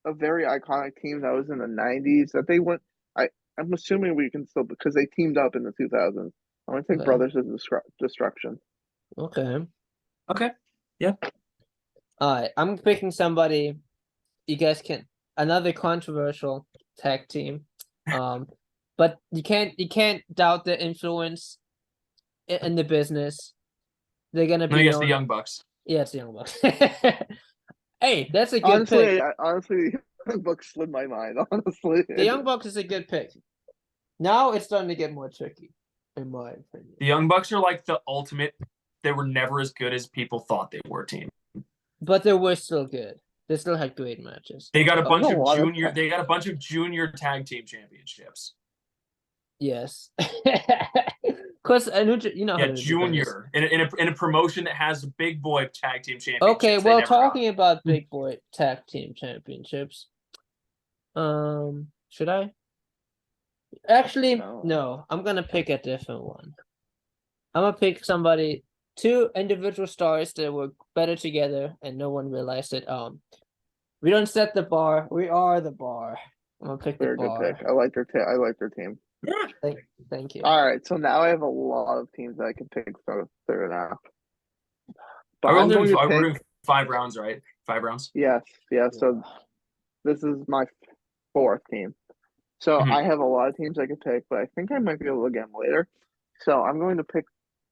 a very iconic team that was in the '90s that they went. I'm assuming we can still because they teamed up in the 2000s. I'm gonna take Okay. Brothers of Destruction. Okay. Okay. Yeah. All right. I'm picking somebody. You guys can another controversial tag team. But you can't doubt their influence in the business. They're gonna Let me be guess the known. Young Bucks. Yeah, it's the Young Bucks. Hey, that's a good pick. Honestly, the book slid my mind. Honestly, The Young Bucks is a good pick. Now it's starting to get more tricky, in my opinion. The Young Bucks are like the ultimate. They were never as good as people thought they were. Team. But they were still good. They still had great matches. They got a bunch of lot of junior. They got a bunch of junior tag team championships. Yes. Because you know how Yeah, to do this. junior in a promotion that has big boy tag team championships. Okay, they well, never got. talking about big boy tag team championships, should I? Actually, no. I'm gonna pick a different one. I'm gonna pick two individual stars that were better together, and no one realized it. We don't set the bar; we are the bar. I'm gonna pick very the good bar. pick. I like their team. Thank you. All right, so now I have a lot of teams that I can pick through now. But We're I'm going to doing pick. 5 rounds, right? 5 rounds. Yes, yes. So this is my fourth team. So Mhm. I have a lot of teams I could pick, but I think I might be able to get them later. So I'm going to pick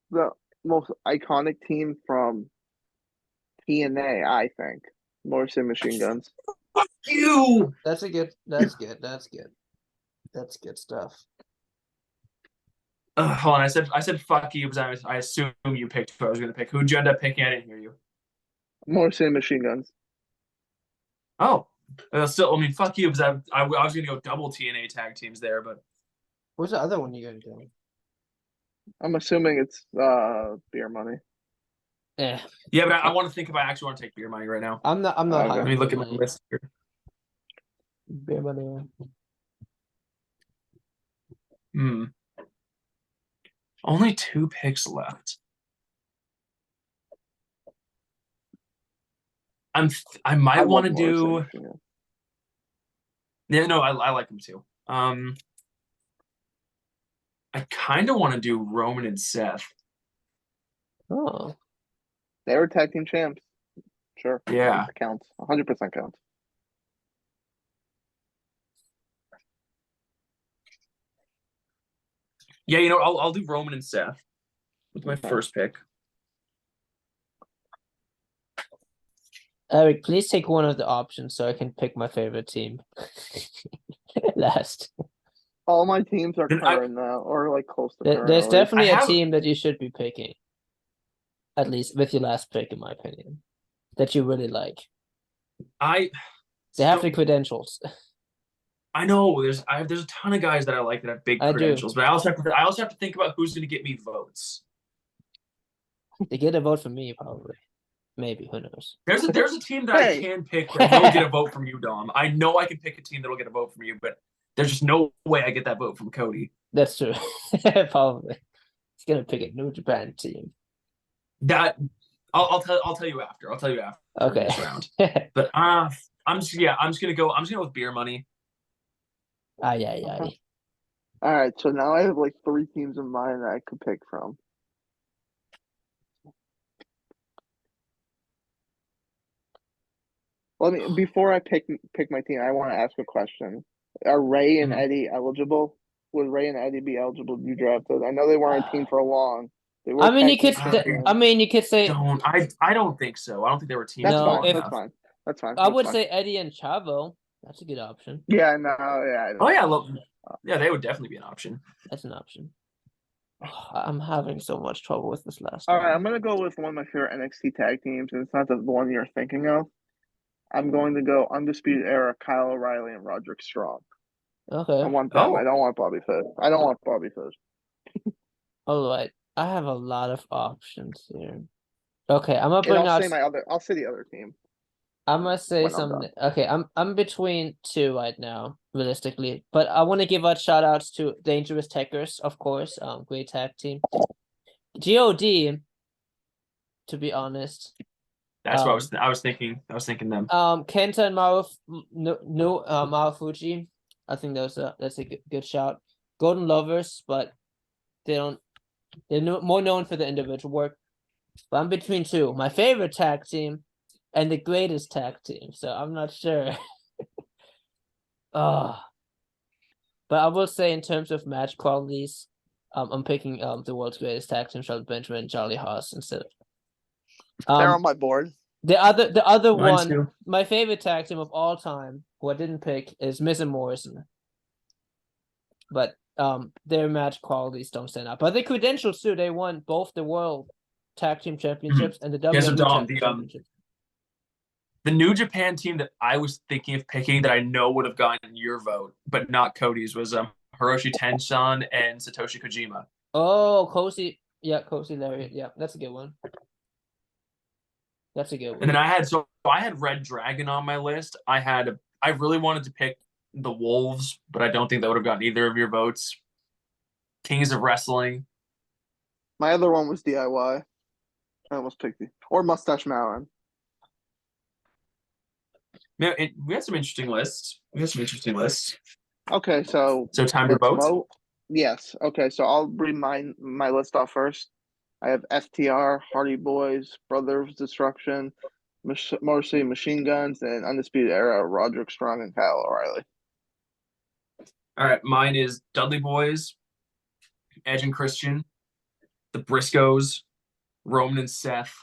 the most iconic team from TNA, I think. Morrison Machine Guns. Fuck you. That's good. That's good stuff. Hold on, I said fuck you because I assume you picked who I was going to pick. Who'd you end up picking? I didn't hear you. Morrison Machine Guns. Oh, still, I mean, fuck you because I was going to go double TNA tag teams there, but What's the other one you're gonna do? I'm assuming it's Beer Money. Yeah, yeah, but I want to think if I actually want to take Beer Money right now. I'm not. Okay. Let me look at my list here. Beer money. Only 2 picks left. I might want to do. Yeah, no, I like them too. I kind of want to do Roman and Seth. Oh, They were tag team champs. Sure. Yeah. It counts. 100% counts. Yeah, you know, I'll do Roman and Seth with my first pick. Eric, please take one of the options so I can pick my favorite team last. All my teams are Then current now, or like close to current. There's at least. definitely I a have- team that you should be picking, at least with your last pick, in my opinion, that you really like. They have the credentials. I know there's a ton of guys that I like that have big I do. credentials, but I also have to think about who's going to get me votes. They get a vote from me, probably. Maybe, who knows? There's a team that I can pick that will get a vote from you, Dom. I know I can pick a team that'll get a vote from you, but there's just no way I get that vote from Cody. That's true. Probably. He's gonna pick a New Japan team. That I'll tell you after. I'll tell you after Okay. this round. But I'm just gonna go with beer money. Yeah. All right, so now I have like 3 teams in mind that I could pick from. Before I pick my team, I want to ask a question. Are Ray and Eddie eligible? Would Ray and Eddie be eligible to be drafted? I know they weren't a team for long. They were. I mean, you could. champions. I mean, you could say. I don't think so. I don't think they were teams. That's No, fine. if- That's fine. That's fine. I would say Eddie and Chavo. That's a good option. Yeah. No. Yeah. Oh yeah. Look, yeah, they would definitely be an option. That's an option. Oh, I'm having so much trouble with this last All one. right, I'm gonna go with one of my favorite NXT tag teams, and it's not the one you're thinking of. I'm going to go Undisputed Era, Kyle O'Reilly, and Roderick Strong. Okay. I want them. Oh. I don't want Bobby Fish. I don't want Bobby Fish. All right. I have a lot of options here. Okay, I'm gonna And bring I'll out. say I'll say the other team. I'm gonna say when I'm something. Okay, I'm between 2 right now, realistically. But I want to give out shout outs to Dangerous Techers, of course. Great tag team. God, to be honest. That's what I was thinking. I was thinking them. Kenta and Marufuji. I think that's a good shout. Golden Lovers, but they're more known for the individual work. But I'm between 2. My favorite tag team and the greatest tag team. So I'm not sure. But I will say in terms of match qualities, I'm picking the world's greatest tag team, Charlotte Benjamin and Charlie Haas instead. They're on my board. The other Mine one, too. my favorite tag team of all time, who I didn't pick, is Miz and Morrison. But their match qualities don't stand out. But the credentials too, they won both the World Tag Team Championships and the WWE so Dom, Championships. The New Japan team that I was thinking of picking that I know would have gotten your vote, but not Cody's, was Hiroshi Tenshin and Satoshi Kojima. Oh, Kosi Lariat. Yeah, that's a good one. That's a good one. And then I had Red Dragon on my list. I really wanted to pick the Wolves, but I don't think that would have gotten either of your votes. Kings of Wrestling. My other one was DIY. I almost picked or Mustache Mountain. Man, we had some interesting lists. Okay, so time to vote. Yes. Okay, so I'll read my list off first. I have FTR, Hardy Boys, Brothers of Destruction, Motor City Machine Guns, and Undisputed Era, Roderick Strong and Kyle O'Reilly. All right, mine is Dudley Boys, Edge and Christian, the Briscoes, Roman and Seth,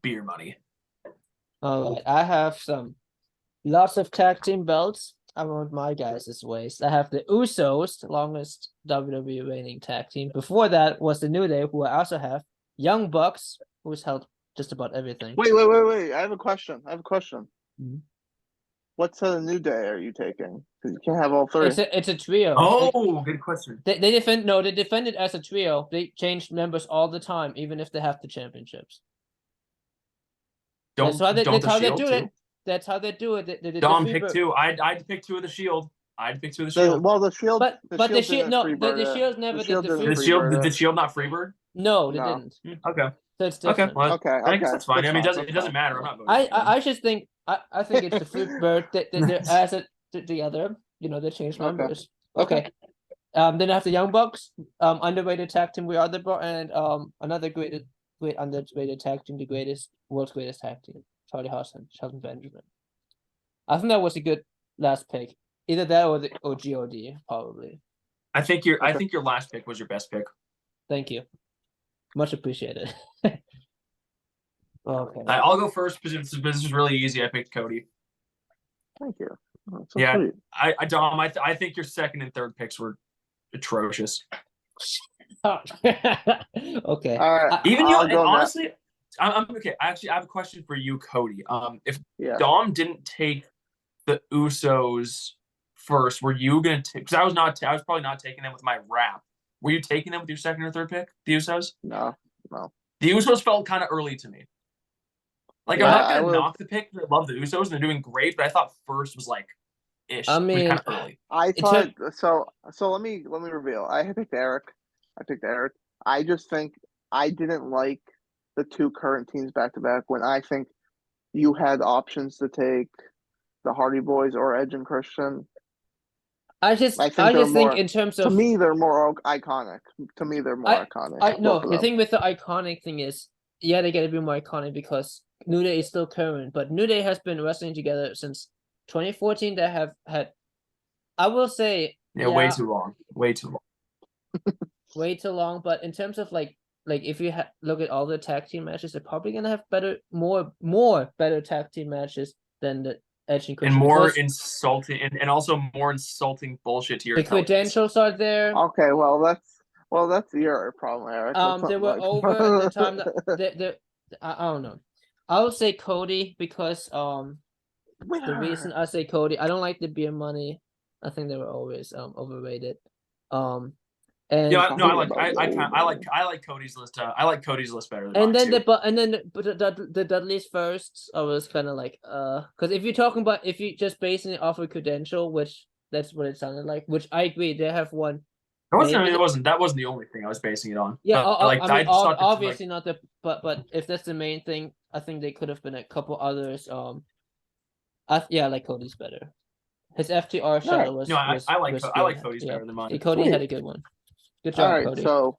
Beer Money. All right, I have lots of tag team belts. I want my guys' ways. I have the Usos, the longest WWE reigning tag team. Before that was the New Day, who I also have. Young Bucks, who's held just about everything. Wait. I have a question. Mhm. What set of New Day are you taking? Because you can't have all 3. It's a trio. Oh, good question. They defended as a trio. They changed members all the time, even if they have the championships. That's how they do it. That's how they do it. Dom picked 2. I'd pick 2 of the Shield. Well, the Shield. But the Shield, no, the Shield never did the Freebird. Did the Shield not Freebird? No, they didn't. Okay. So it's different. Well, Okay. I guess that's fine. That's I mean, fine. it doesn't matter. I'm not voting. I just think I think it's the Freebird that as it together. They changed members. Okay. Then I have the Young Bucks, underrated tag team. We are and another great underrated tag team, the world's greatest tag team, Charlie Haas and Shelton Benjamin. I think that was a good last pick. Either that or God, probably. I think your last pick was your best pick. Thank you. Much appreciated. Okay. I'll go first because this is really easy. I picked Cody. Thank you. So yeah, sweet. Dom, I think your second and third picks were atrocious. Okay. All right. Even you, and honestly, I'm okay. Actually, I have a question for you, Cody. If Dom didn't take the Usos first, were you gonna take? Because I was probably not taking them with my wrap. Were you taking them with your second or third pick? The Usos? No. The Usos felt kind of early to me. Like, Yeah, I'm not I gonna would. knock the pick. I love the Usos and they're doing great, but I thought first was like ish. I I mean, mean, kind of early. I in term, thought so. So let me reveal. I picked Eric. I picked Eric. I just think I didn't like the two current teams back to back when I think you had options to take the Hardy Boys or Edge and Christian. I just I think I they're just think more. in terms To of me, they're more iconic. To me, they're more iconic. I Both no, of the them. thing with the iconic thing is, yeah, they gotta be more iconic because New Day is still current, but New Day has been wrestling together since 2014. They have had, I will say, Yeah, way yeah, too long. Way too long. way too long. But in terms of like if you look at all the tag team matches, they're probably gonna have more better tag team matches than the Edge and And Christian more because insulting and also more insulting bullshit to your the intelligence. credentials are there. Okay, that's your problem, Eric. That's They not were like. over at the time that the I don't know. I would say Cody because the reason I say Cody, I don't like the beer money. I think they were always overrated. And Yeah, no, I I like Cody's list. I like Cody's list better than and mine then too. the Dudley's first, I was kind of like because if you're talking about if you just basing it off a credential, which that's what it sounded like, which I agree they have one. It wasn't. I Maybe mean, it wasn't. That wasn't the only thing I was basing it on. yeah, But like, I mean, I just thought that, like, obviously not the, but if that's the main thing, I think they could have been a couple others. Yeah, I like Cody's better. His FTR shot was no, was I like was I like good. Cody's Yeah, better than mine. Cody Sweet. had a good one. Good All job, right, Cody. so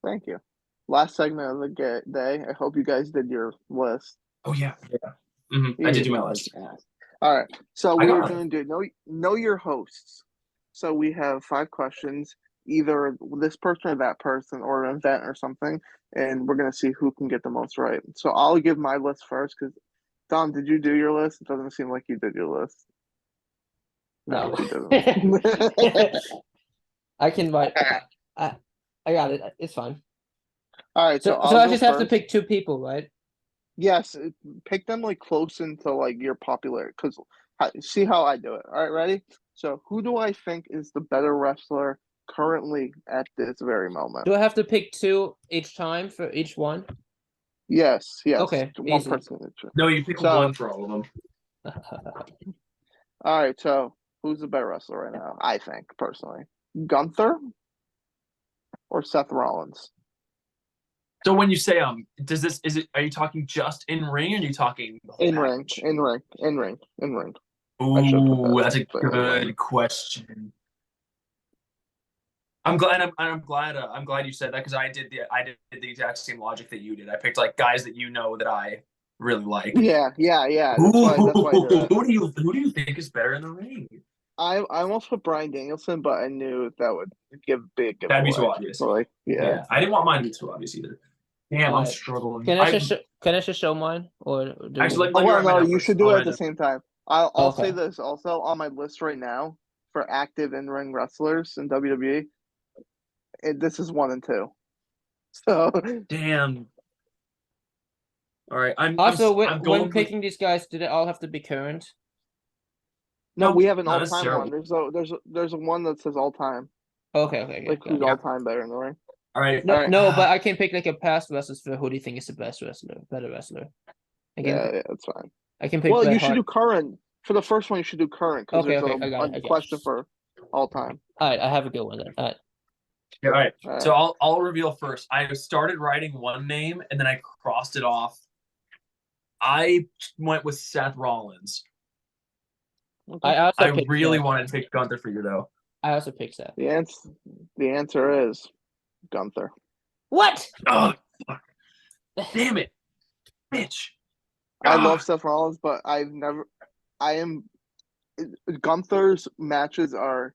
thank you. Last segment of the day. I hope you guys did your list. Oh yeah, yeah. I did do my list. All right, so I we got are going to know your hosts. So we have 5 questions, either this person or that person, or an event or something, and we're going to see who can get the most right. So I'll give my list first because Dom, did you do your list? It doesn't seem like you did your list. No, you didn't. I can write. I got it. It's fine. All right, so So I'll I go just have to first. pick 2 people, right? Yes, pick them like close into like your popularity. Because see how I do it. All right, ready? So who do I think is the better wrestler currently at this very moment? Do I have to pick 2 each time for each one? Yes, Okay, one easy. person. No, you pick So- one for all of them. All right, so who's the better wrestler right now? I think personally, Gunther or Seth Rollins. So when you say are you talking just in ring or are you talking the whole In ring, package? in ring, in ring, in ring. I should put Ooh, that that's a thing in ring. good question. I'm glad you said that because I did the exact same logic that you did. I picked like guys that you know that I really like. Yeah. That's Ooh, why I did it. who do you think is better in the ring? I almost put Bryan Danielson, but I knew that would give big giveaway. That'd be too obvious. So like, yeah. I didn't want mine to be too obvious either. Damn, I'm Alright. struggling. Can I just show mine or do Actually, we... let me Well, write mine no, down you first. should do I'll it write at the down. same time. I'll say Okay. this also on my list right now for active in-ring wrestlers in WWE. This is 1 and 2. So Damn. All right, I'm Also, I'm when going with, picking these guys, do they all have to be current? no, No, we have an not all-time necessarily. one. There's a one that says all-time, Okay, like who's yeah. all-time better in the ring. all right. No, All right. no, but I can pick like a past wrestler for who do you think is the best wrestler, better wrestler. I can, Yeah, that's fine. I can pick Well, Bret you should Hart. do current for the first one. You should do current because Okay, there's I got it. a question for all-time. All right, I have a good one then. All right. Yeah, all right. All right. So I'll reveal first. I started writing one name and then I crossed it off. I went with Seth Rollins. I also I picked really Seth. wanted to pick Gunther for you though. I also picked Seth. The answer is Gunther. What? Oh, fuck. Damn it, bitch. I love Seth Rollins, but Gunther's matches are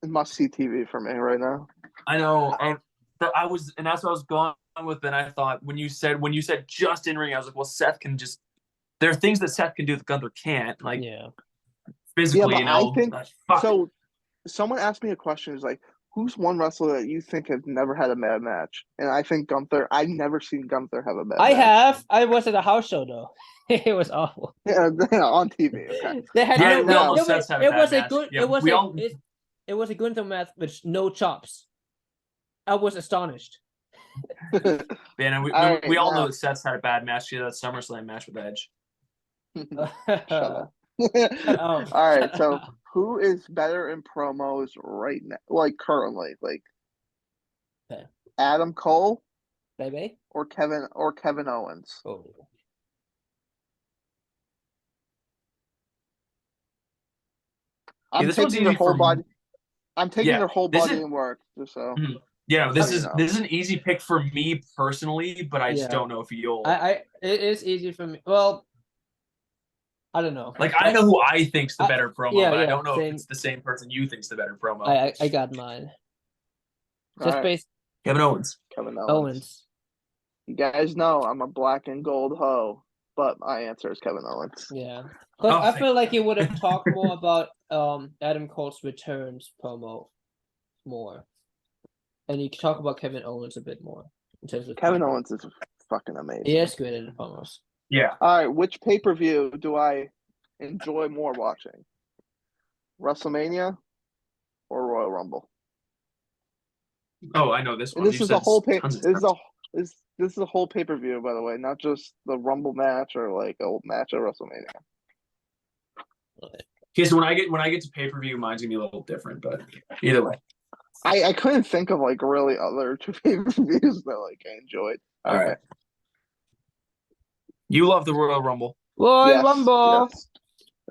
must-see TV for me right now. I know. That's what I was going with. And I thought when you said just in ring, I was like, well, Seth can just. There are things that Seth can do that Gunther can't, like Yeah. physically. Yeah, but I think fuck. so. Someone asked me a question. Is like, who's one wrestler that you think has never had a bad match? And I think Gunther. I've never seen Gunther have a bad I match. have. I was at a house show though. It was awful. Yeah, on TV. Okay. They had Yeah, no. we all know It Seth's was, had a it bad was a match. good. Yeah, It was we a. all- It was a Gunther match with no chops. I was astonished. Man, and All we right, all know now. that Seth's had a bad match. He had that SummerSlam match with Edge. Shut up. Oh, All right, so who is better in promos right now? Like currently, like Okay. Adam Cole Baby. or Kevin Owens? Oh. I'm this one's taking their easy for whole body. me. I'm taking Yeah, their whole this body is in work, just so yeah. so you know. This is an easy pick for me personally, but I just Yeah. don't know if you'll It is easy for me. Well, I don't know. like. I know who I think's the I better promo, yeah, but I yeah, don't know if same. it's the same person you think's the better promo. I got mine. All Just right, based Kevin Owens. Kevin Owens. Owens. You guys know I'm a black and gold hoe, but my answer is Kevin Owens. Yeah. Because Oh, I thank feel like God. he would have talked more about Adam Cole's returns promo more. And you can talk about Kevin Owens a bit more in terms of Kevin Owens is fucking amazing. He is good in the promos. Yeah. All right, which pay-per-view do I enjoy more watching? WrestleMania or Royal Rumble? Oh, I know this And one. this You've is a said whole tons of times. this is a whole pay-per-view, by the way, not just the Rumble match or like a match at WrestleMania. Okay, so when I get to pay per view, mine's gonna be a little different, but either way. I couldn't think of like really other two pay-per-views that like I enjoyed. All Okay. right. You love the Royal Rumble. Royal Yes, Rumble.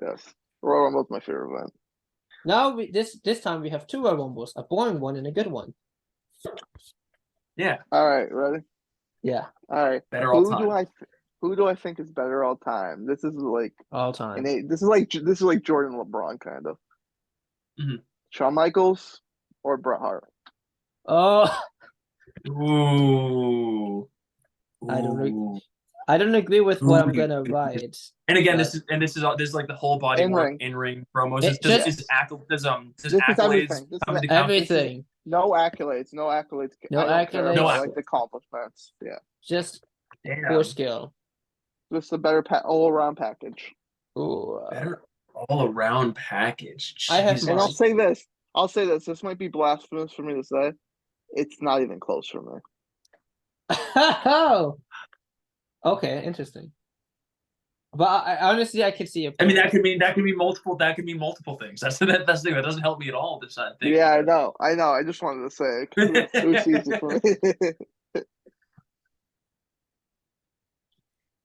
yes. Royal Rumble is my favorite event. Now this time we have two Royal Rumbles, a boring one and a good one. Yeah. All right, ready? Yeah, All right. Better all time. Who do I think is better all time? This is like all time. this is like Jordan LeBron kind of. Mhm. Shawn Michaels or Bret Hart? Oh, Ooh. I don't agree. Ooh. I don't agree with what I'm Ooh. gonna write. And again, but this is like the whole body In work, ring. in ring promos. It Does just This is accolades everything. This come is into count? everything. no accolades. No accolades. No I don't care accolades. No about like accolades. the accomplishments. Yeah. Just Damn. pure skill. Just a better all around package. Ooh, Better all around package. I have Jesus. And mine. I'll say this. This might be blasphemous for me to say. It's not even close for me. Oh, okay, interesting. But I honestly I could see a I mean, point. that could mean multiple things. That's the thing. That doesn't help me at all. This thing. Yeah, I know. I just wanted to say it 'cause it was easy for me.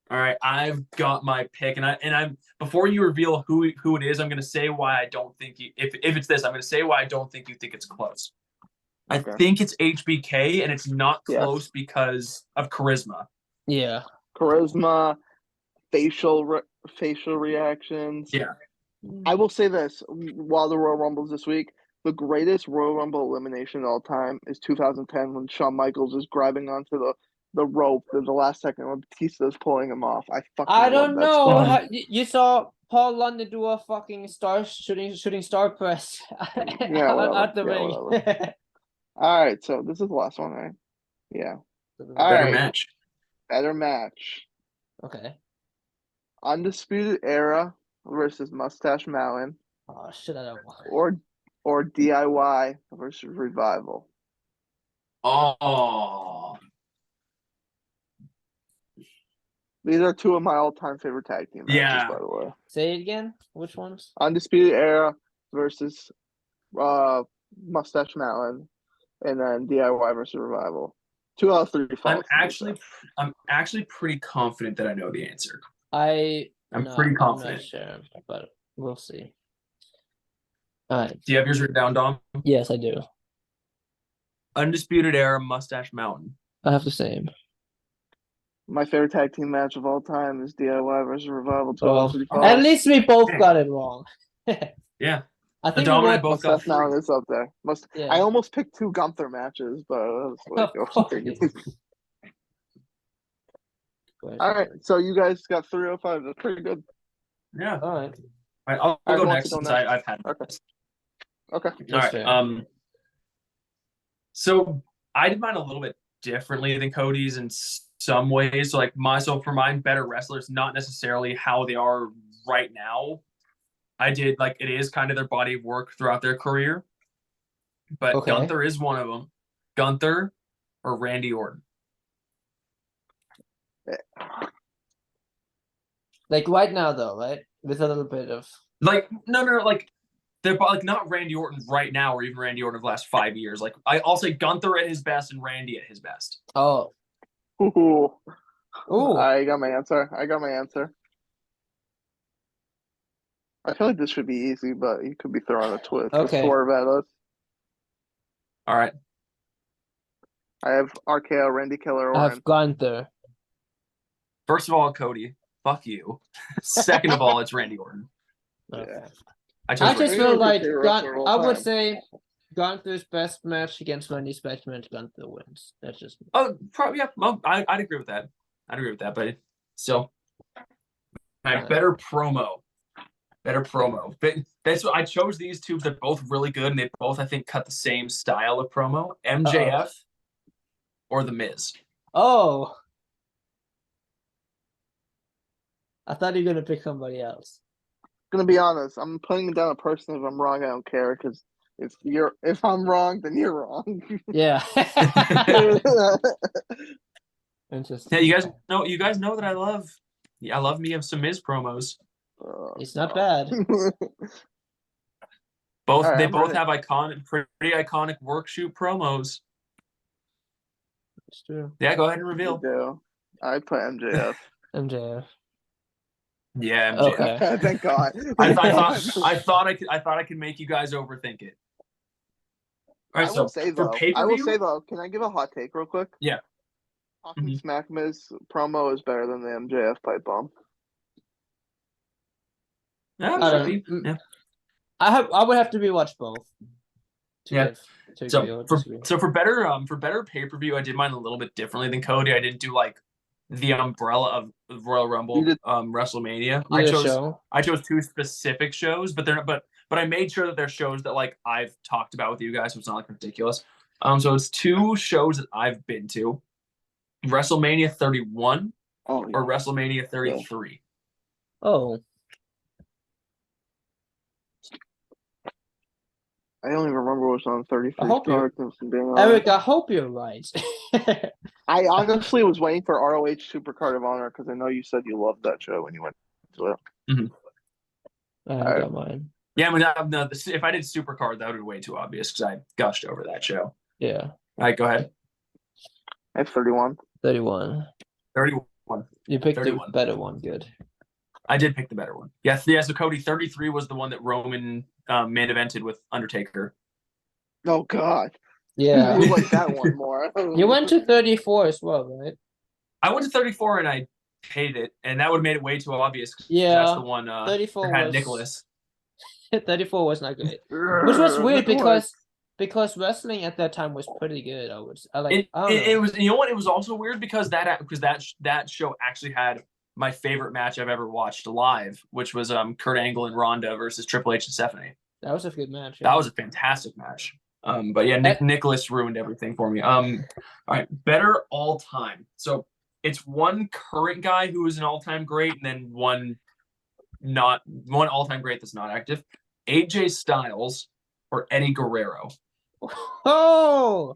All right, I've got my pick, and I'm before you reveal who it is, I'm going to say why I don't think you. If it's this, I'm going to say why I don't think you think it's close. Okay. I think it's HBK, and it's not close Yes. because of charisma. Yeah. Charisma, facial reactions. Yeah. I will say this: while the Royal Rumble's this week, the greatest Royal Rumble elimination of all time is 2010 when Shawn Michaels is grabbing onto the rope at the last second when Batista's pulling him off. I fucking I love don't that know. spot. You saw Paul London do a fucking shooting star press Yeah, whatever. out the Yeah, ring. whatever. All right, so this is the last one, right? Yeah. All Better right. match. Better match. Okay. Undisputed Era versus Mustache Mountain, Oh shit! I don't. or DIY versus Revival. Oh. These are two of my all-time favorite tag team matches, Yeah. by the way. Say it again. Which ones? Undisputed Era versus Mustache Mountain, and then DIY versus Revival. 2 out of 3 falls. I'm actually pretty confident that I know the answer. I'm pretty not confident. sure, but we'll see. All right. Do you have yours written down, Dom? Yes, I do. Undisputed Era, Mustache Mountain. I have the same. My favorite tag team match of all time is DIY versus Revival. 2 out Oh, of 3 at falls. least we both got it wrong. Yeah. I think Dom we and I both. both got Mustache Mountain is up there. Yeah. I almost picked 2 Gunther matches, but it was like, Of course. all right, so you guys got 305. That's pretty good. Yeah. All right. I'll All right, go who wants next to go since next? I've had. Okay. Okay. All That's right. fair. So I did mine a little bit differently than Cody's in some ways. So like for mine, better wrestlers, not necessarily how they are right now. I did like it is kind of their body of work throughout their career. But Okay. Gunther is one of them. Gunther or Randy Orton. Like right now, though, right? With a little bit of Like no, like they're like not Randy Orton right now, or even Randy Orton of the last 5 years. Like I'll say Gunther at his best and Randy at his best. oh Ooh. oh I got my answer. I feel like this should be easy, but you could be throwing a okay. swerve at us. All right. I have RKO, Randy Killer, I Orton. have Gunther. First of all, Cody, fuck you. Second of all, it's Randy Orton. Okay. Yeah. I I chose just Randy. feel Orton's your like favorite wrestler of all I would time. say Gunther's best match against Randy's best match, Gunther wins. That's just me. Oh, probably yeah. Well, I'd agree with that. But still, my better promo. But that's what I chose these two because they're both really good and they both I think cut the same style of promo. MJF or The Miz. Oh, I thought you were gonna pick somebody else. Gonna be honest, I'm putting down a person. If I'm wrong, I don't care because if I'm wrong, then you're wrong. Yeah. Interesting. Yeah, you guys know that I love me of some Miz promos. It's not bad. They I'm both ready. have pretty iconic work shoot promos. It's true. Yeah, go ahead and You reveal. do. I put MJF. MJF. Yeah, MJF. Okay. Thank God. I Thank thought I could make you guys overthink it. All right, I will say for though. pay-per-view, Can I give a hot take real quick? Yeah. Talking Mhm. Smack Miz promo is better than the MJF pipe bomb. Yeah, I should don't- be. Yeah. I would have to rewatch both. Yeah. To agree or disagree. So for better pay-per-view, I did mine a little bit differently than Cody. I didn't do like the umbrella of Royal Rumble, WrestleMania. I chose two specific shows, but they're not, but I made sure that they're shows that like I've talked about with you guys, so it's not like ridiculous. So it's two shows that I've been to: WrestleMania 31 Oh, yeah. or WrestleMania 33. Oh, I don't even remember what's on 33 I hope you- card. Eric, I hope you're right. I honestly was waiting for ROH Super Card of Honor because I know you said you loved that show when you went to it. I got mine. Yeah, I mean, no, if I did Supercard, that would be way too obvious because I gushed over that show. Yeah. All right, go ahead. I have 31. 31. 31. You picked 31. the better one. Good. I did pick the better one. Yeah. So Cody, 33 was the one that Roman main evented with Undertaker. Oh God. Yeah. You like that one more. You went to 34 as well, right? I went to 34 and I hated it, and that would have made it way too obvious. Yeah. That's the one 34 that had was Nicholas. 34 was not great. Which was weird because wrestling at that time was pretty good. I don't know. It was, you know what? It was also weird because that show actually had my favorite match I've ever watched live, which was Kurt Angle and Ronda versus Triple H and Stephanie. That was a good match. Yeah. That was a fantastic match. But yeah, Nicholas ruined everything for me. All right, better all time. So it's one current guy who is an all-time great, and then one all-time great that's not active. AJ Styles or Eddie Guerrero. Oh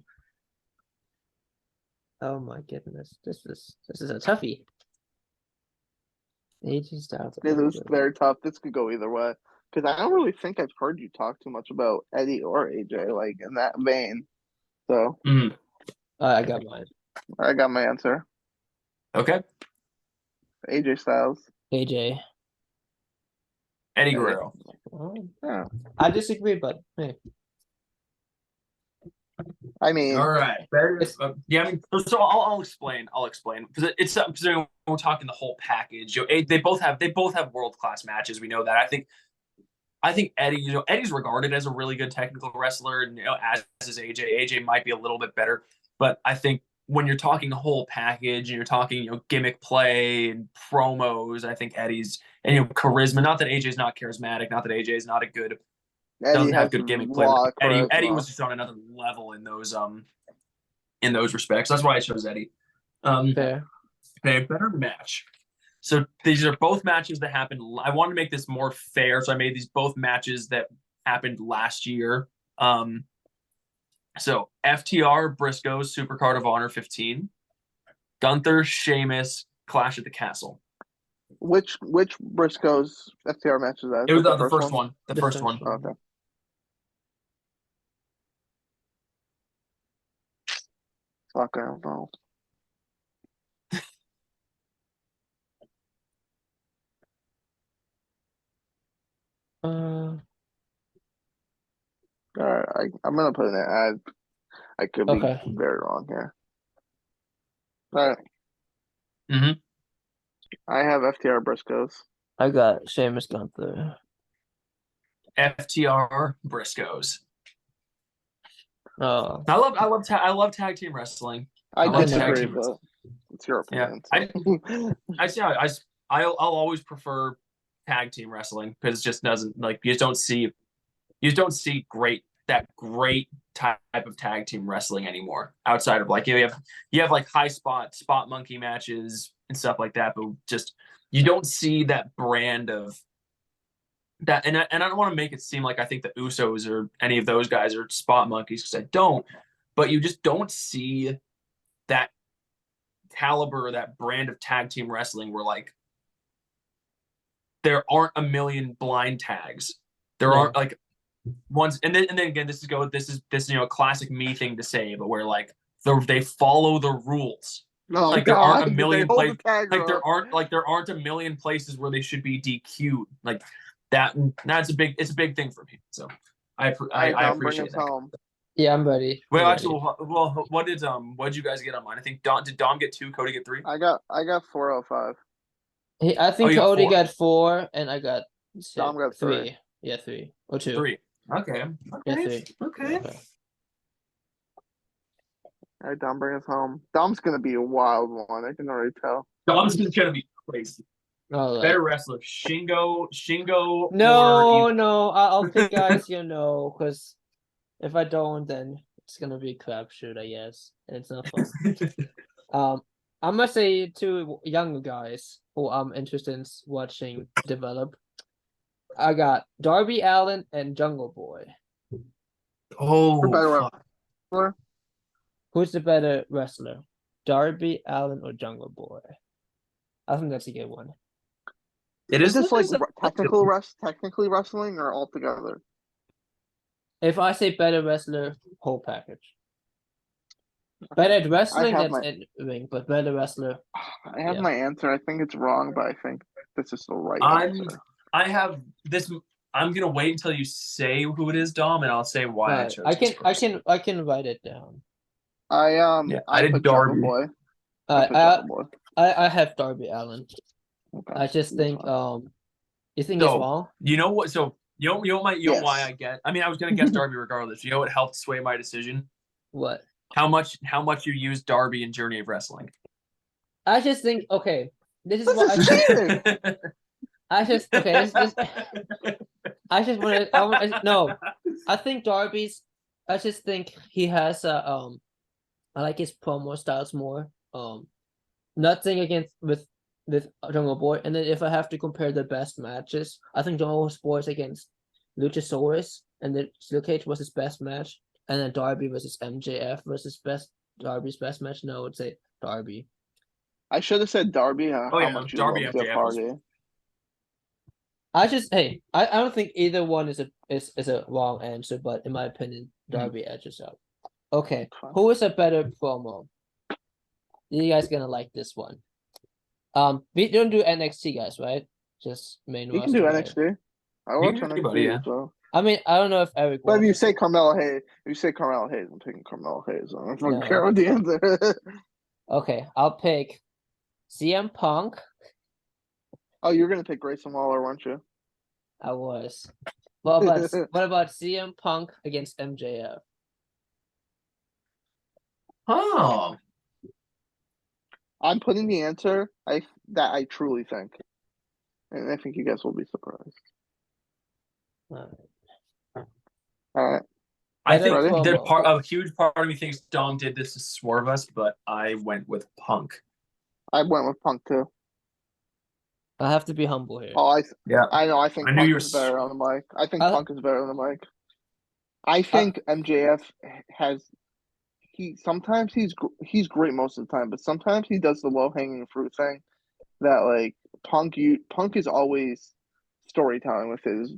my goodness. This is a toughie. AJ Styles. It was very tough. This could go either way. Because I don't really think I've heard you talk too much about Eddie or AJ, like in that vein. So I got mine. I got my answer. Okay. AJ Styles. AJ. Eddie Guerrero. Yeah. I disagree, but hey. I mean, all right. Yeah, I mean, so I'll explain. Because it's we're talking the whole package. You know, they both have world-class matches. We know that. I think Eddie, Eddie's regarded as a really good technical wrestler, and as is AJ. AJ might be a little bit better, but I think when you're talking a whole package and you're talking, gimmick play and promos, I think Eddie's and charisma. Not that AJ's not charismatic, not that AJ is not doesn't have good gimmick play. Eddie was just on another level in those respects. That's why I chose Eddie. Fair. Okay, better match. So these are both matches that happened. I wanted to make this more fair, so I made these both matches that happened last year. So FTR Brisco's Super Card of Honor 15, Gunther Sheamus Clash at the Castle. Which Briscoe's FTR match is that? It was the the first one. The The first first one. Okay. Fuck, I don't know. Uh, All right, I'm gonna put in an ad. I could be okay. very wrong here. All right, Mm-hmm. I have FTR Briscoes. I got Sheamus Gunther. FTR Briscoes. Oh, I love tag team wrestling. I love tag disagree, team but it's your Yeah, opinion. I'll always prefer tag team wrestling because it just doesn't like you just don't see great type of tag team wrestling anymore outside of like you have like high spot monkey matches and stuff like that, but just you don't see that brand of that. And I don't want to make it seem like I think the Usos or any of those guys are spot monkeys because I don't, but you just don't see that caliber, that brand of tag team wrestling where like there aren't a million blind tags. There No. aren't like ones, and then again, this is a classic me thing to say, but where like they follow the rules. Oh, Like there aren't a God, million they hold places. the tag Like rope. there aren't a million places where they should be DQ'd. Like that. That's it's a big thing for me. So I All right, Dom, bring appreciate us that. home. Yeah, I'm ready. Well, I'm actually, well, what did you guys get on mine? I think did Dom get 2, Cody get 3? I got 405. ready. I think you got Cody 4. got 4, and I got Dom got 3. Yeah, 3 or 2. 3. Okay. Yeah, 3. Okay. Okay. All right, Dom, bring us home. Dom's gonna be a wild one. I can already tell. Dom's gonna be crazy. All right. Better wrestler, Shingo. No, or no. I'll pick guys you know, because if I don't, then it's gonna be a crapshoot, I guess, and it's not fun. I'm gonna say 2 younger guys who I'm interested in watching develop. I got Darby Allin and Jungle Boy. Better fuck. wrestler? Who's the better wrestler, Darby Allin or Jungle Boy? I think that's a good one. Is this like technically wrestling or altogether? If I say better wrestler, whole package. Better at wrestling, that's in ring, but better wrestler. I have my answer. I think it's wrong, but I think this is the right answer. I have this. I'm gonna wait until you say who it is, Dom, and I'll say why I chose. I can write it down. I did put Darby. Jungle Boy. I have Darby Allin. Okay, I just think you think So, it's wrong? You know what? So you know why Yes. I get. I mean, I was gonna guess Darby regardless. You know what helped sway my decision? What? How much you use Darby in Journey of Wrestling? I just think okay. This is This what is cheating. I just okay. I just want to. No, I think Darby's. I just think he has a I like his promo styles more. Nothing against with Jungle Boy. And then if I have to compare the best matches, I think Jungle Boy's against Luchasaurus and then Steel Cage was his best match. And then Darby versus MJF versus Darby's best match. No, I would say Darby. I should have said Darby. How much you Darby love Jeff MJF Hardy. I don't think either one is a wrong answer, but in my opinion, Darby edges out. Okay, who is a better promo? You guys gonna like this one. We don't do NXT guys, right? Just main roster. You can do NXT. I watch NXT as well. I mean, I don't know if Eric. But if you say Carmelo Hayes, I'm taking Carmelo Hayes. I don't care what the answer. Okay, I'll pick CM Punk. Oh, you're gonna pick Grayson Waller, weren't you? I was. What about CM Punk against MJF? Oh. I'm putting the answer that I truly think, and I think you guys will be surprised. All right. I think a huge part of me thinks Dom did this to swerve us, but I went with Punk. I went with Punk too. I have to be humble here. Oh, I know. I think Punk is better on the mic. I think Punk is better on the mic. I think MJF sometimes he's great most of the time, but sometimes he does the low hanging fruit thing, that like Punk is always storytelling with his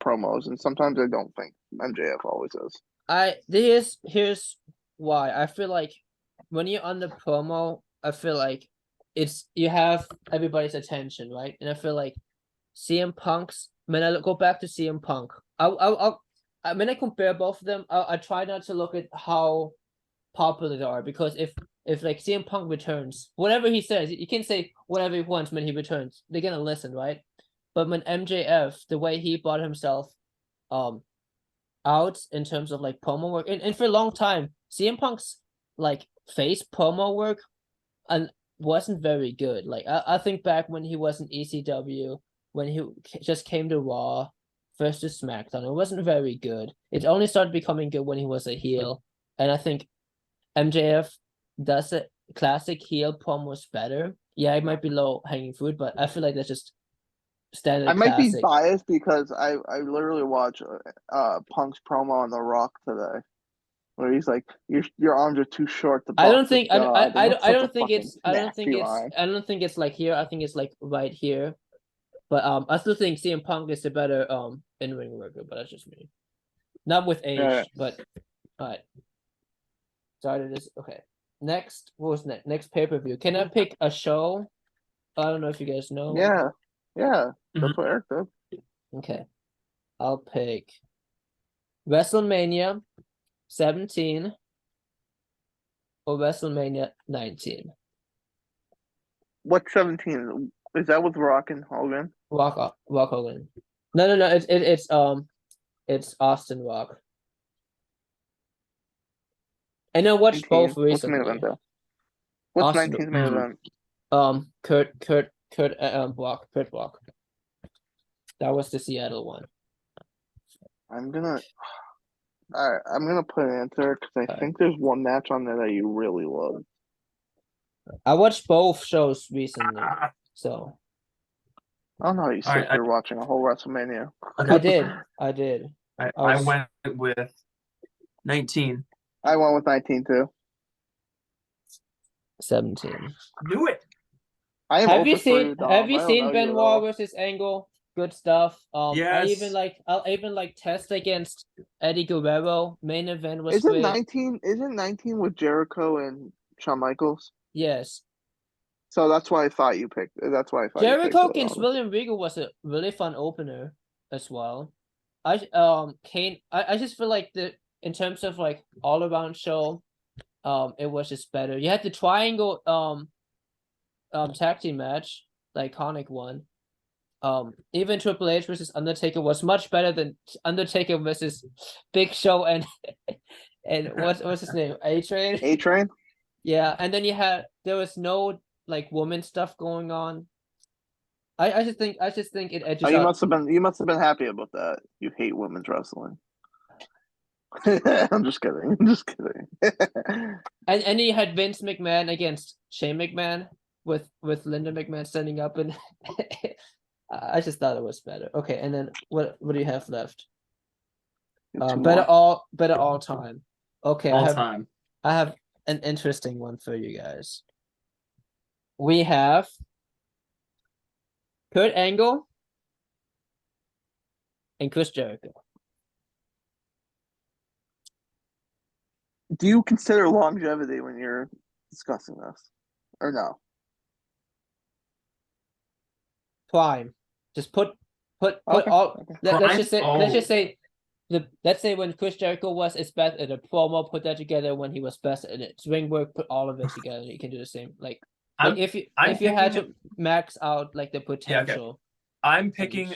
promos, and sometimes I don't think MJF always is. Here's why. I feel like when you're on the promo, I feel like you have everybody's attention, right? And I feel like CM Punk's when I go back to CM Punk, when I compare both of them, I try not to look at how popular they are, because if like CM Punk returns, whatever he says, you can say whatever he wants when he returns. They're gonna listen, right? But when MJF, the way he brought himself out in terms of like promo work, and for a long time, CM Punk's like face promo work and wasn't very good. Like I think back when he was in ECW, when he just came to Raw, first to SmackDown, it wasn't very good. It only started becoming good when he was a heel, and I think MJF does a classic heel promos better. Yeah, it might be low hanging fruit, but I feel like that's just standard I might be classic. biased because I literally watched Punk's promo on The Rock today, where he's like, your arms are too short to I box don't think with God. And it's I such a don't think fucking it's nasty line. I don't think it's like here. I think it's like right here. But I still think CM Punk is the better in ring worker, but that's just me. Not with age, Yeah. but all right. Started this okay. Next, what was next? Next pay-per-view. Can I pick a show? I don't know if you guys know. Yeah. That's Mhm. what Eric did. Okay. I'll pick WrestleMania 17 or WrestleMania 19. What's 17? Is that with Rock and Hogan? Rock Hogan. No. It's Austin Rock. And I watched 19. both What's the main recently. event though? What's Austin, 19's main event? Kurt Block. That was the Seattle one. I'm gonna put an answer because I think there's one match on there that you really love. I watched both shows recently, so I don't know how you sit right, through watching a whole WrestleMania. I did. I went with 19. I went with 19 too. 17. Knew it. I am Have you 0 for 3 seen with Have Dom. you I don't seen know you at Benoit all. versus Angle? Good stuff. I'll Yes. even like test against Eddie Guerrero. Main event was Isn't great. 19 with Jericho and Shawn Michaels? Yes. So that's why I thought you picked. That's why I thought you picked Jericho it, against honestly. William Regal was a really fun opener as well. Kane. I just feel like in terms of like all around show, it was just better. You had the triangle tag team match, the iconic one. Even Triple H versus Undertaker was much better than Undertaker versus Big Show and what's his name? A-Train? A-Train? Yeah, and then there was no like woman stuff going on. I just think it edges You out. must have been happy about that. You hate women's wrestling. I'm just kidding. And you had Vince McMahon against Shane McMahon with Linda McMahon standing up, and I just thought it was better. Okay, and then what do you have left? Better all time. Okay, All time. I have an interesting one for you guys. We have Kurt Angle and Chris Jericho. Do you consider longevity when you're discussing this, or no? Prime. Just put Okay, all. okay. Let's just say let's say when Chris Jericho was his best at a promo, put that together when he was best at it. Ring work, put all of it together. You can do the same. Like if you had to max out like the potential. I'm picking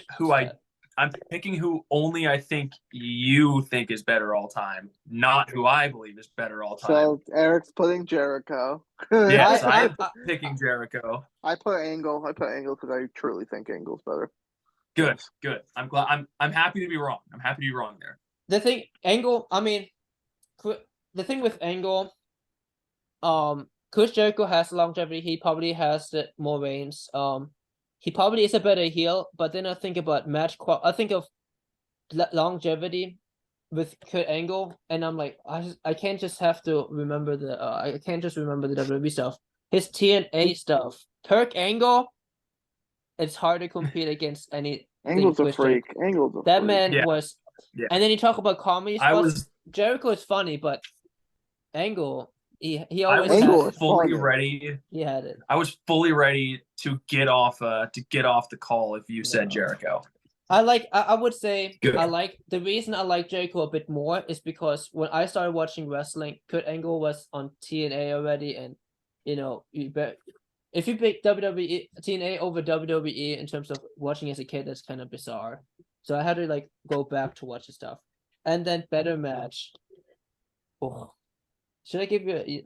I'm picking who only I think you think is better all time, not who I believe is better all time. So Eric's putting Jericho. Yes, I'm picking Jericho. I put Angle because I truly think Angle's better. Good. I'm glad. I'm happy to be wrong. I'm happy to be wrong there. The thing, Angle. I mean, the thing with Angle, Chris Jericho has longevity. He probably has the more reigns. He probably is a better heel. But then I think about I think of longevity with Kurt Angle, and I'm like, I can't just have to remember I can't just remember the WWE stuff. His TNA stuff Kurt Angle, it's hard to compete against anything. Angle's a with freak. Jericho. Angle's a That freak. man Yeah. was, Yeah. and then you talk about comedy I spots. was Jericho is funny, but Angle, he I always was had Angle it. is fully funny. ready. He had it. I was fully ready to get off the call if you said No. Jericho. I would say Good. the reason I like Jericho a bit more is because when I started watching wrestling, Kurt Angle was on TNA already, and if you pick WWE TNA over WWE in terms of watching as a kid, that's kind of bizarre. So I had to go back to watch the stuff, and then better match. Oh, should I give you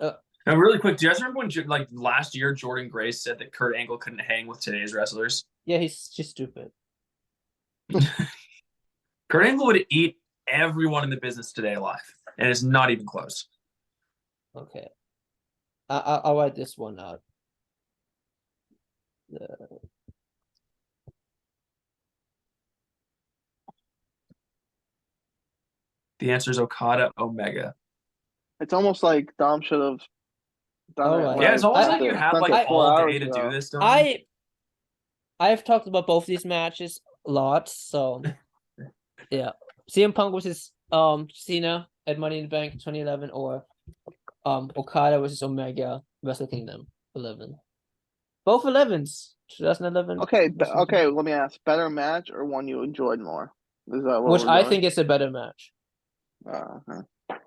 Now, really quick, do you guys remember when last year Jordan Grace said that Kurt Angle couldn't hang with today's wrestlers? Yeah, he's just stupid. Kurt Angle would eat everyone in the business today alive, and it's not even close. Okay, I'll write this one out. The answer is Okada Omega. It's almost like Dom should have done All it. right. when Yeah, it's I almost sent like you it- have sent like it 4 all hours day to ago. do this. Dom. I've talked about both these matches a lot, so yeah. CM Punk versus Cena at Money in the Bank 2011, or Okada versus Omega Wrestle Kingdom 11. Both 11s. 2011. Okay, Wrestle okay. Kingdom. Let me ask: better match or one you enjoyed more? Is that what Which we're I doing? think is a better match. Okay.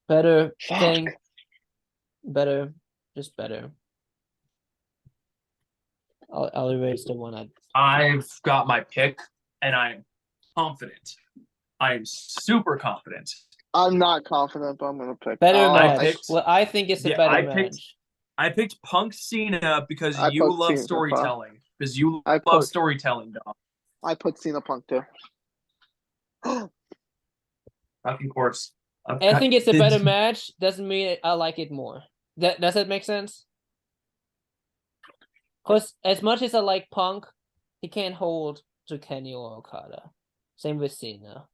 Better Fuck. thing. Better. Just better. I'll erase the one I've got my pick, and I'm confident. I'm super confident. I'm not confident, but I'm gonna pick. Better Oh, match. picked- Well, I think it's a yeah, better I match. picked- I picked Punk Cena because I you put love Cena, storytelling. Because you I love put- storytelling, Dom. I put Cena Punk too. Of course. I think it's a better match. Doesn't mean I like it more. Does that make sense? Because as much as I like Punk, he can't hold to Kenny or Okada. Same with Cena.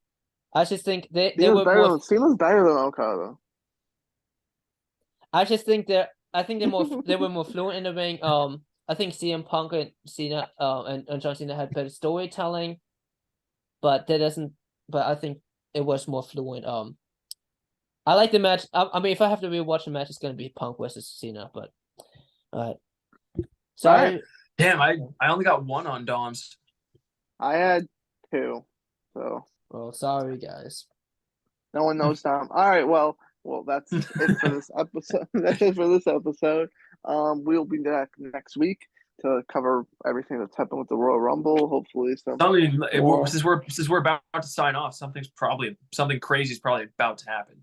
I just think they were more. Cena's better than Okada. I just think they were more fluent in the ring. I think CM Punk and Cena and John Cena had better storytelling, but that doesn't. But I think it was more fluent. I like the match. I mean, if I have to rewatch the match, it's gonna be Punk versus Cena. But, all right. Sorry. Alright. Damn, I only got one on Dom's. I had 2, so Well, sorry guys. no one knows Tom. All right, well, that's it for this episode. That's it for this episode. We'll be back next week to cover everything that's happened with the Royal Rumble. Hopefully, more. Since we're about to sign off, something crazy is probably about to happen.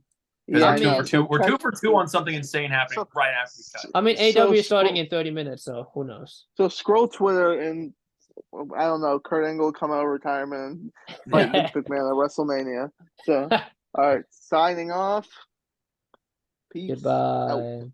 Yeah, I we're mean- two for two. We're 2 for 2 on something insane happening right after we cut. I mean, So AW is starting scroll- in 30 minutes, so who knows? So scroll Twitter and I don't know. Kurt Angle will come out of retirement and fight Vince McMahon at WrestleMania. So, all right, signing off. Peace. out. Goodbye.